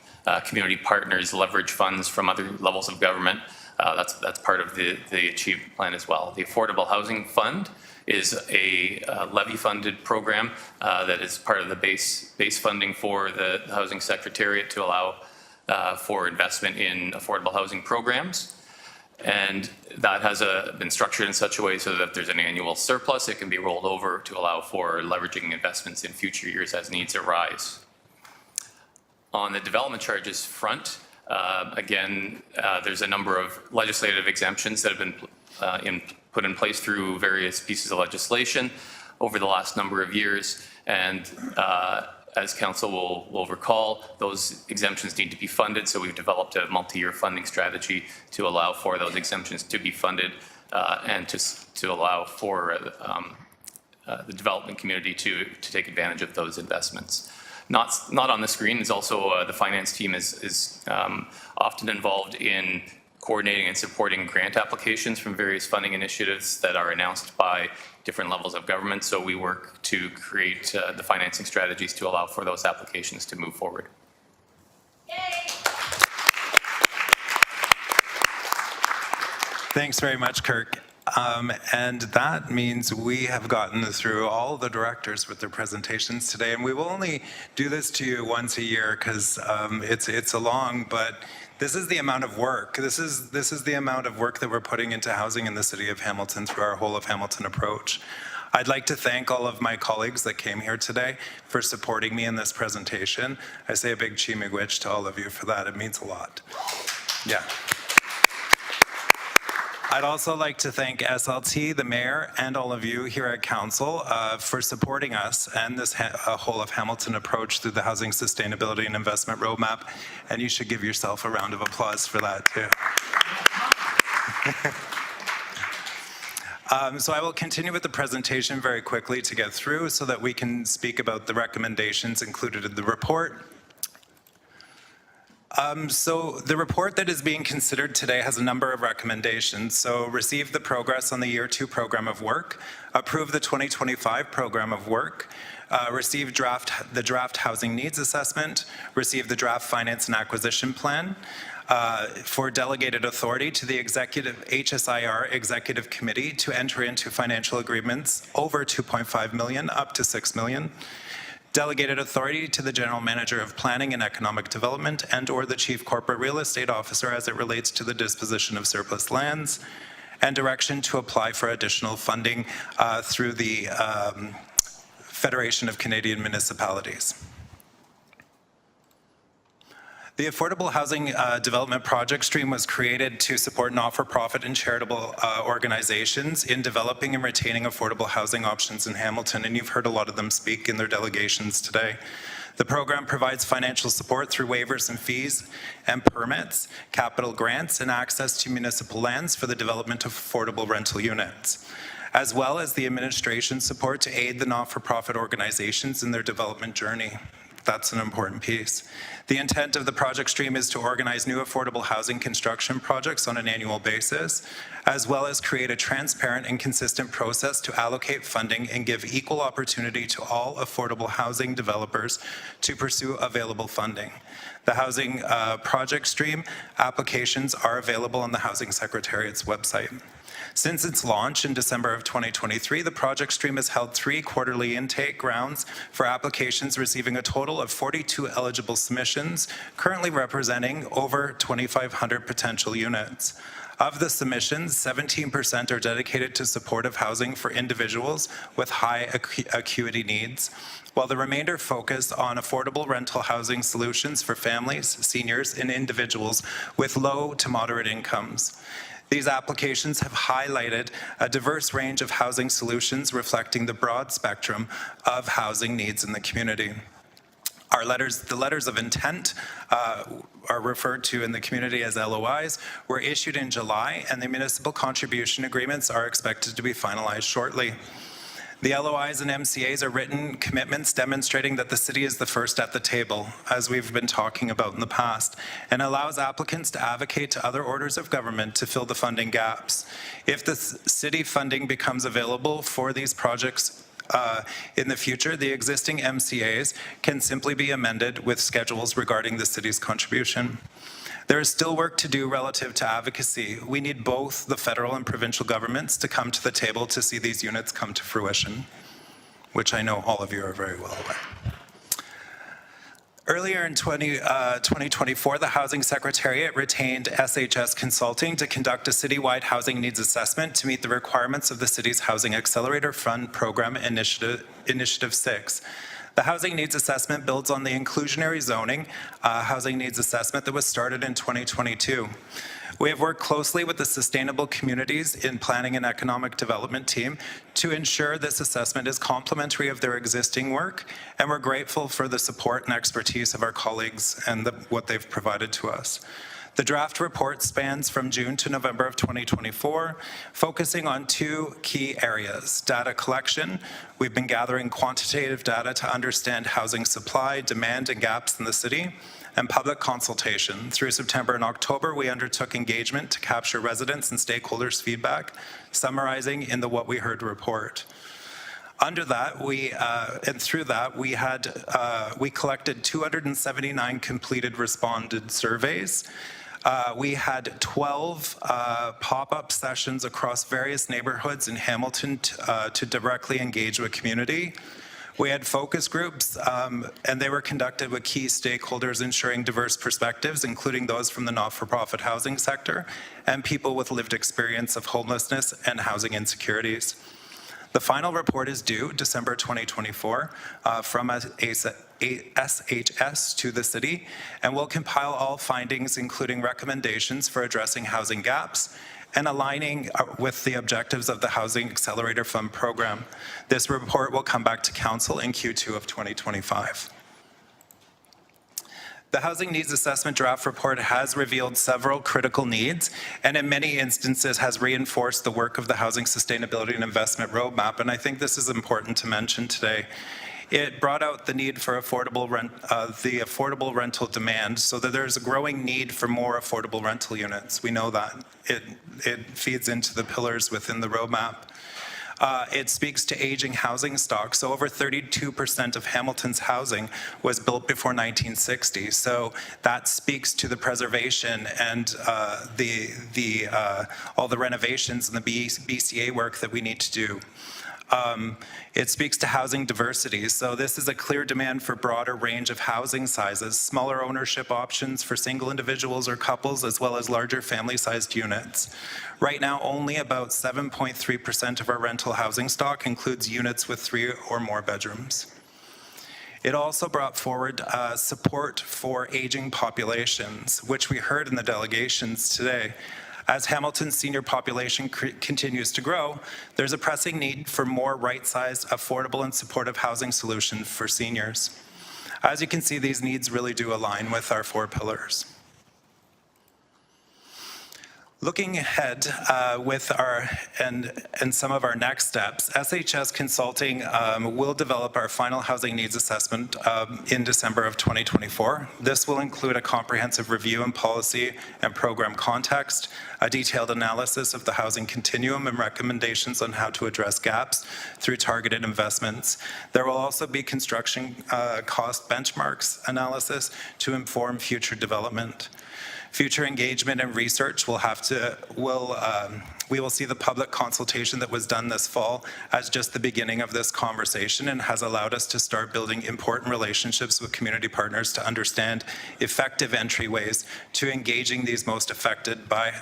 community partners leverage funds from other levels of government. That's part of the achievement plan as well. The Affordable Housing Fund is a levy-funded program that is part of the base funding for the Housing Secretariat to allow for investment in affordable housing programs. And that has been structured in such a way so that if there's an annual surplus, it can be rolled over to allow for leveraging investments in future years as needs arise. On the development charges front, again, there's a number of legislative exemptions that have been put in place through various pieces of legislation over the last number of years. And as Council will recall, those exemptions need to be funded. So we've developed a multi-year funding strategy to allow for those exemptions to be funded and to allow for the development community to take advantage of those investments. Not on the screen is also the finance team is often involved in coordinating and supporting grant applications from various funding initiatives that are announced by different levels of government. So we work to create the financing strategies to allow for those applications to move forward. Thanks very much, Kirk. And that means we have gotten through all the directors with their presentations today, and we will only do this to you once a year because it's a long, but this is the amount of work. This is the amount of work that we're putting into housing in the city of Hamilton through our whole of Hamilton approach. I'd like to thank all of my colleagues that came here today for supporting me in this presentation. I say a big chi-miigwech to all of you for that. It means a lot. Yeah. I'd also like to thank SLT, the mayor, and all of you here at Council for supporting us and this whole of Hamilton approach through the Housing Sustainability and Investment Roadmap. And you should give yourself a round of applause for that too. So I will continue with the presentation very quickly to get through so that we can speak about the recommendations included in the report. So the report that is being considered today has a number of recommendations. So receive the progress on the Year 2 program of work, approve the 2025 program of work, receive the draft housing needs assessment, receive the draft finance and acquisition plan, for delegated authority to the HSIR Executive Committee to enter into financial agreements over $2.5 million up to $6 million. Delegated authority to the General Manager of Planning and Economic Development and/or the Chief Corporate Real Estate Officer as it relates to the disposition of surplus lands, and direction to apply for additional funding through the Federation of Canadian Municipalities. The Affordable Housing Development Project Stream was created to support not-for-profit and charitable organizations in developing and retaining affordable housing options in Hamilton, and you've heard a lot of them speak in their delegations today. The program provides financial support through waivers and fees and permits, capital grants, and access to municipal lands for the development of affordable rental units, as well as the administration support to aid the not-for-profit organizations in their development journey. That's an important piece. The intent of the project stream is to organize new affordable housing construction projects on an annual basis, as well as create a transparent and consistent process to allocate funding and give equal opportunity to all affordable housing developers to pursue available funding. The housing project stream applications are available on the Housing Secretariat's website. Since its launch in December of 2023, the project stream has held 3 quarterly intake rounds for applications, receiving a total of 42 eligible submissions, currently representing over 2,500 potential units. Of the submissions, 17% are dedicated to supportive housing for individuals with high acuity needs, while the remainder focus on affordable rental housing solutions for families, seniors, and individuals with low to moderate incomes. These applications have highlighted a diverse range of housing solutions reflecting the broad spectrum of housing needs in the community. The letters of intent are referred to in the community as LOIs, were issued in July, and the municipal contribution agreements are expected to be finalized shortly. The LOIs and MCAs are written commitments demonstrating that the city is the first at the table, as we've been talking about in the past, and allows applicants to advocate to other orders of government to fill the funding gaps. If the city funding becomes available for these projects in the future, the existing MCAs can simply be amended with schedules regarding the city's contribution. There is still work to do relative to advocacy. We need both the federal and provincial governments to come to the table to see these units come to fruition, which I know all of you are very well aware. Earlier in 2024, the Housing Secretariat retained SHS Consulting to conduct a citywide housing needs assessment to meet the requirements of the city's Housing Accelerator Fund Program Initiative 6. The housing needs assessment builds on the inclusionary zoning housing needs assessment that was started in 2022. We have worked closely with the Sustainable Communities in Planning and Economic Development team to ensure this assessment is complementary of their existing work, and we're grateful for the support and expertise of our colleagues and what they've provided to us. The draft report spans from June to November of 2024, focusing on 2 key areas: data collection. We've been gathering quantitative data to understand housing supply, demand, and gaps in the city, and public consultation. Through September and October, we undertook engagement to capture residents and stakeholders' feedback, summarizing in the What We Heard report. Under that, we collected 279 completed responded surveys. We had 12 pop-up sessions across various neighborhoods in Hamilton to directly engage with community. We had focus groups, and they were conducted with key stakeholders, ensuring diverse perspectives, including those from the not-for-profit housing sector and people with lived experience of homelessness and housing insecurities. The final report is due December 2024 from SHS to the city, and will compile all findings, including recommendations for addressing housing gaps and aligning with the objectives of the Housing Accelerator Fund program. This report will come back to Council in Q2 of 2025. The Housing Needs Assessment Draft Report has revealed several critical needs, and in many instances has reinforced the work of the Housing Sustainability and Investment Roadmap, and I think this is important to mention today. It brought out the need for affordable rental demand, so that there's a growing need for more affordable rental units. We know that. It feeds into the pillars within the roadmap. It speaks to aging housing stock. So over 32% of Hamilton's housing was built before 1960. So that speaks to the preservation and all the renovations and the BCA work that we need to do. It speaks to housing diversity. So this is a clear demand for broader range of housing sizes, smaller ownership options for single individuals or couples, as well as larger family-sized units. Right now, only about 7.3% of our rental housing stock includes units with 3 or more bedrooms. It also brought forward support for aging populations, which we heard in the delegations today. As Hamilton's senior population continues to grow, there's a pressing need for more right-sized, affordable, and supportive housing solutions for seniors. As you can see, these needs really do align with our 4 pillars. Looking ahead with and some of our next steps, SHS Consulting will develop our final housing needs assessment in December of 2024. This will include a comprehensive review and policy and program context, a detailed analysis of the housing continuum and recommendations on how to address gaps through targeted investments. There will also be construction cost benchmarks analysis to inform future development. Future engagement and research we will see the public consultation that was done this fall as just the beginning of this conversation and has allowed us to start building important relationships with community partners to understand effective entryways to engaging these most affected by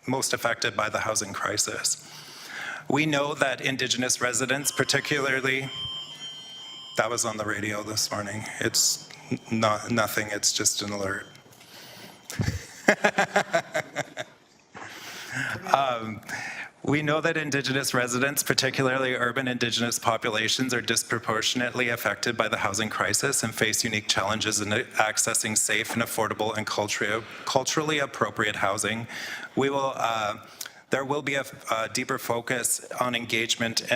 the housing crisis. We know that Indigenous residents, particularly, that was on the radio this morning. It's not nothing, it's just an alert. We know that Indigenous residents, particularly urban Indigenous populations, are disproportionately affected by the housing crisis and face unique challenges in accessing safe and affordable and culturally appropriate housing. There will be a deeper focus on engagement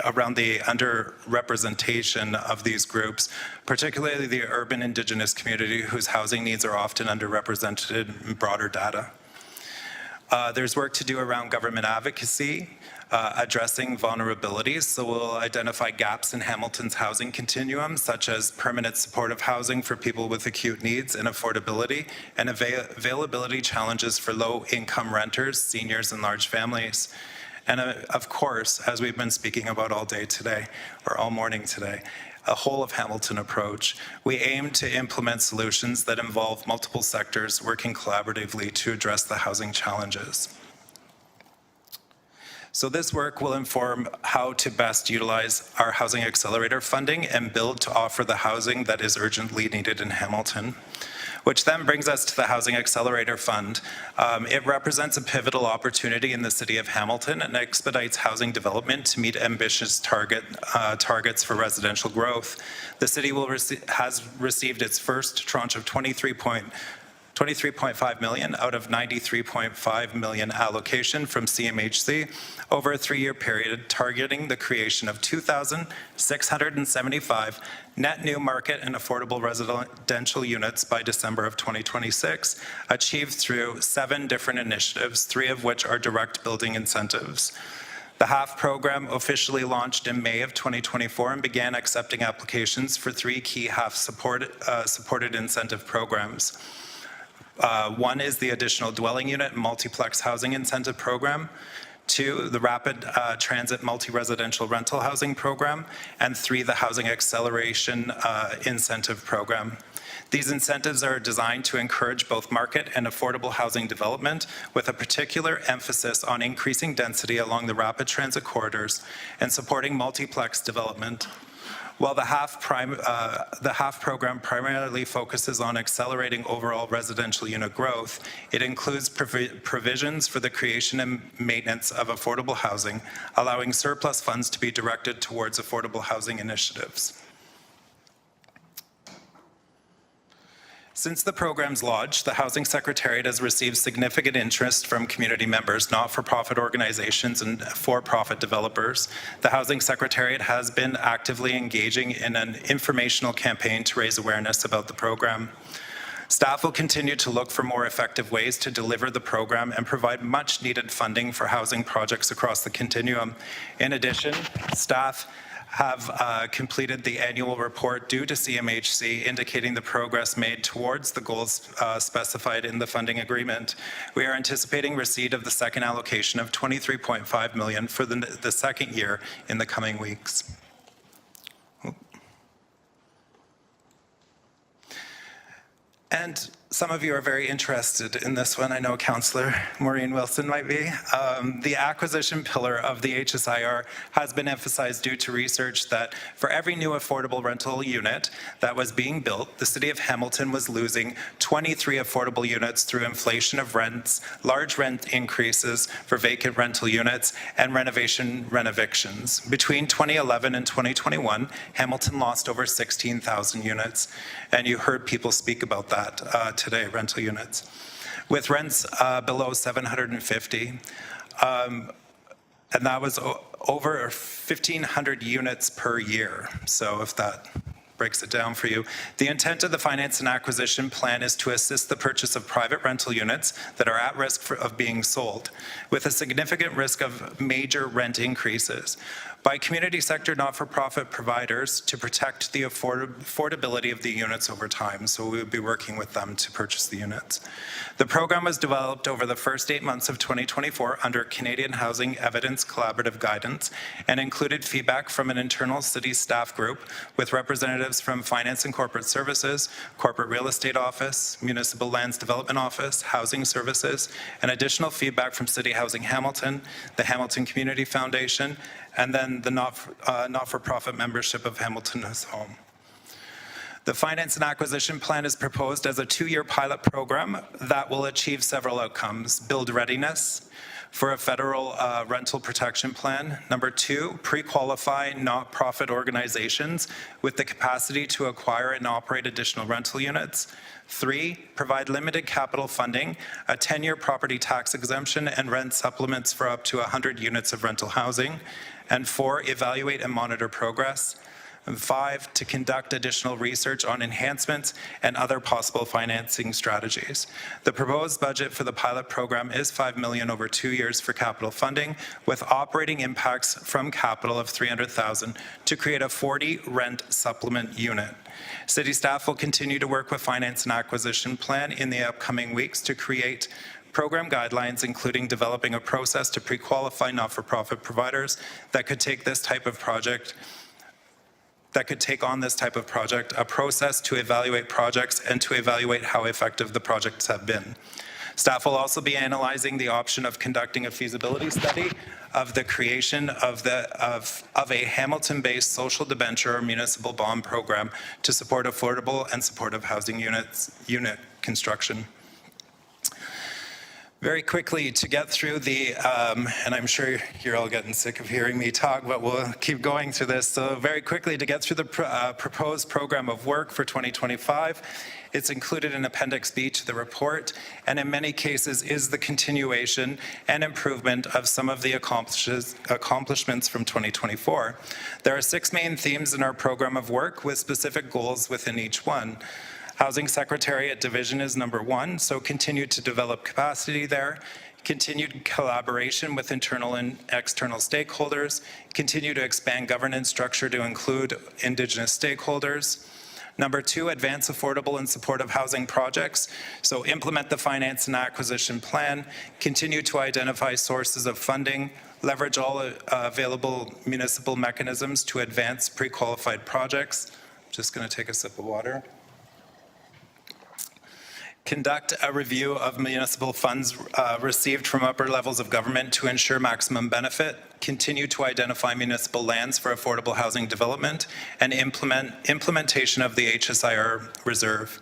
around the underrepresentation of these groups, particularly the urban Indigenous community whose housing needs are often underrepresented in broader data. There's work to do around government advocacy, addressing vulnerabilities. So we'll identify gaps in Hamilton's housing continuum, such as permanent supportive housing for people with acute needs and affordability, and availability challenges for low-income renters, seniors, and large families. And of course, as we've been speaking about all day today, or all morning today, a whole of Hamilton approach. We aim to implement solutions that involve multiple sectors working collaboratively to address the housing challenges. So this work will inform how to best utilize our Housing Accelerator funding and build to offer the housing that is urgently needed in Hamilton. Which then brings us to the Housing Accelerator Fund. It represents a pivotal opportunity in the city of Hamilton and expedites housing development to meet ambitious targets for residential growth. The city has received its first tranche of 23.5 million out of 93.5 million allocation from CMHC over a 3-year period, targeting the creation of 2,675 net new market and affordable residential units by December of 2026, achieved through 7 different initiatives, 3 of which are direct building incentives. The HAF program officially launched in May of 2024 and began accepting applications for 3 key HAF supported incentive programs. One is the additional dwelling unit and multiplex housing incentive program. 2, the rapid transit multi-residential rental housing program. And 3, the housing acceleration incentive program. These incentives are designed to encourage both market and affordable housing development with a particular emphasis on increasing density along the rapid transit corridors and supporting multiplex development. While the HAF program primarily focuses on accelerating overall residential unit growth, it includes provisions for the creation and maintenance of affordable housing, allowing surplus funds to be directed towards affordable housing initiatives. Since the program's launch, the Housing Secretariat has received significant interest from community members, not-for-profit organizations, and for-profit developers. The Housing Secretariat has been actively engaging in an informational campaign to raise awareness about the program. Staff will continue to look for more effective ways to deliver the program and provide much-needed funding for housing projects across the continuum. In addition, staff have completed the annual report due to CMHC indicating the progress made towards the goals specified in the funding agreement. We are anticipating receipt of the second allocation of 23.5 million for the second year in the coming weeks. And some of you are very interested in this one. I know Councillor Maureen Wilson might be. The acquisition pillar of the HSIR has been emphasized due to research that for every new affordable rental unit that was being built, the City of Hamilton was losing 23 affordable units through inflation of rents, large rent increases for vacant rental units, and renovictions. Between 2011 and 2021, Hamilton lost over 16,000 units, and you heard people speak about that today, rental units. with rents below $750. And that was over 1,500 units per year. So if that breaks it down for you. The intent of the finance and acquisition plan is to assist the purchase of private rental units that are at risk of being sold, with a significant risk of major rent increases, by community sector not-for-profit providers to protect the affordability of the units over time. So we would be working with them to purchase the units. The program was developed over the first 8 months of 2024 under Canadian Housing Evidence Collaborative Guidance and included feedback from an internal city staff group with representatives from Finance and Corporate Services, Corporate Real Estate Office, Municipal Lands Development Office, Housing Services, and additional feedback from City Housing Hamilton, the Hamilton Community Foundation, and then the not-for-profit membership of Hamilton is Home. The finance and acquisition plan is proposed as a 2-year pilot program that will achieve several outcomes: build readiness for a federal rental protection plan. Number 2, pre-qualify not-profit organizations with the capacity to acquire and operate additional rental units. 3, provide limited capital funding, a 10-year property tax exemption, and rent supplements for up to 100 units of rental housing. And 4, evaluate and monitor progress. And 5, to conduct additional research on enhancements and other possible financing strategies. The proposed budget for the pilot program is $5 million over 2 years for capital funding, with operating impacts from capital of $300,000 to create a 40 rent supplement unit. City staff will continue to work with Finance and Acquisition Plan in the upcoming weeks to create program guidelines, including developing a process to pre-qualify not-for-profit providers that could take this type of project, a process to evaluate projects and to evaluate how effective the projects have been. Staff will also be analyzing the option of conducting a feasibility study of the creation of a Hamilton-based social debenture or municipal bond program to support affordable and supportive housing unit construction. Very quickly, to get through the, and I'm sure you're all getting sick of hearing me talk, but we'll keep going through this. So very quickly, to get through the proposed program of work for 2025, it's included in Appendix B to the report, and in many cases is the continuation and improvement of some of the accomplishments from 2024. There are 6 main themes in our program of work with specific goals within each one. Housing Secretariat Division is number 1, so continue to develop capacity there, continued collaboration with internal and external stakeholders, continue to expand governance structure to include Indigenous stakeholders. Number 2, advance affordable and supportive housing projects, so implement the finance and acquisition plan, continue to identify sources of funding, leverage all available municipal mechanisms to advance pre-qualified projects. I'm just going to take a sip of water. Conduct a review of municipal funds received from upper levels of government to ensure maximum benefit, continue to identify municipal lands for affordable housing development, and implementation of the HSIR reserve.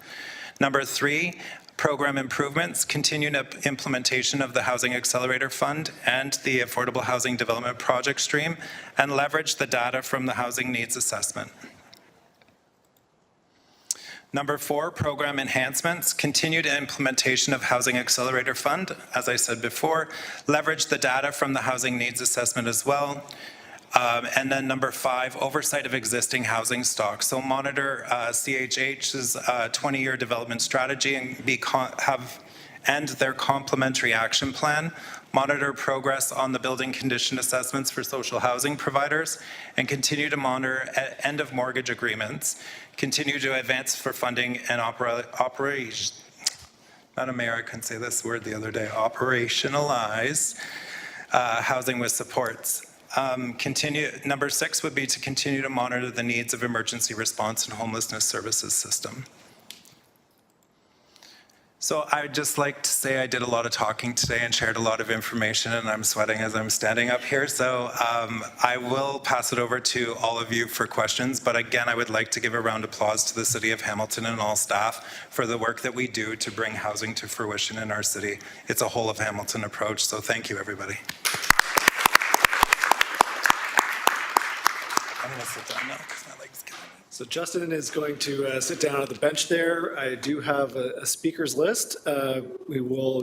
Number 3, program improvements, continued implementation of the Housing Accelerator Fund and the Affordable Housing Development Project Stream, and leverage the data from the Housing Needs Assessment. Number 4, program enhancements, continued implementation of Housing Accelerator Fund, as I said before, leverage the data from the Housing Needs Assessment as well. And then number 5, oversight of existing housing stock. So monitor CHH's 20-year development strategy and their complementary action plan, monitor progress on the building condition assessments for social housing providers, and continue to monitor end of mortgage agreements, continue to advance for funding and operationalize housing with supports. Number 6 would be to continue to monitor the needs of emergency response and homelessness services system. So I'd just like to say I did a lot of talking today and shared a lot of information, and I'm sweating as I'm standing up here. So I will pass it over to all of you for questions. But again, I would like to give a round of applause to the City of Hamilton and all staff for the work that we do to bring housing to fruition in our city. It's a whole of Hamilton approach. So thank you, everybody. I'm going to sit down now because my leg's killing me. So Justin is going to sit down at the bench there. I do have a speakers list. We will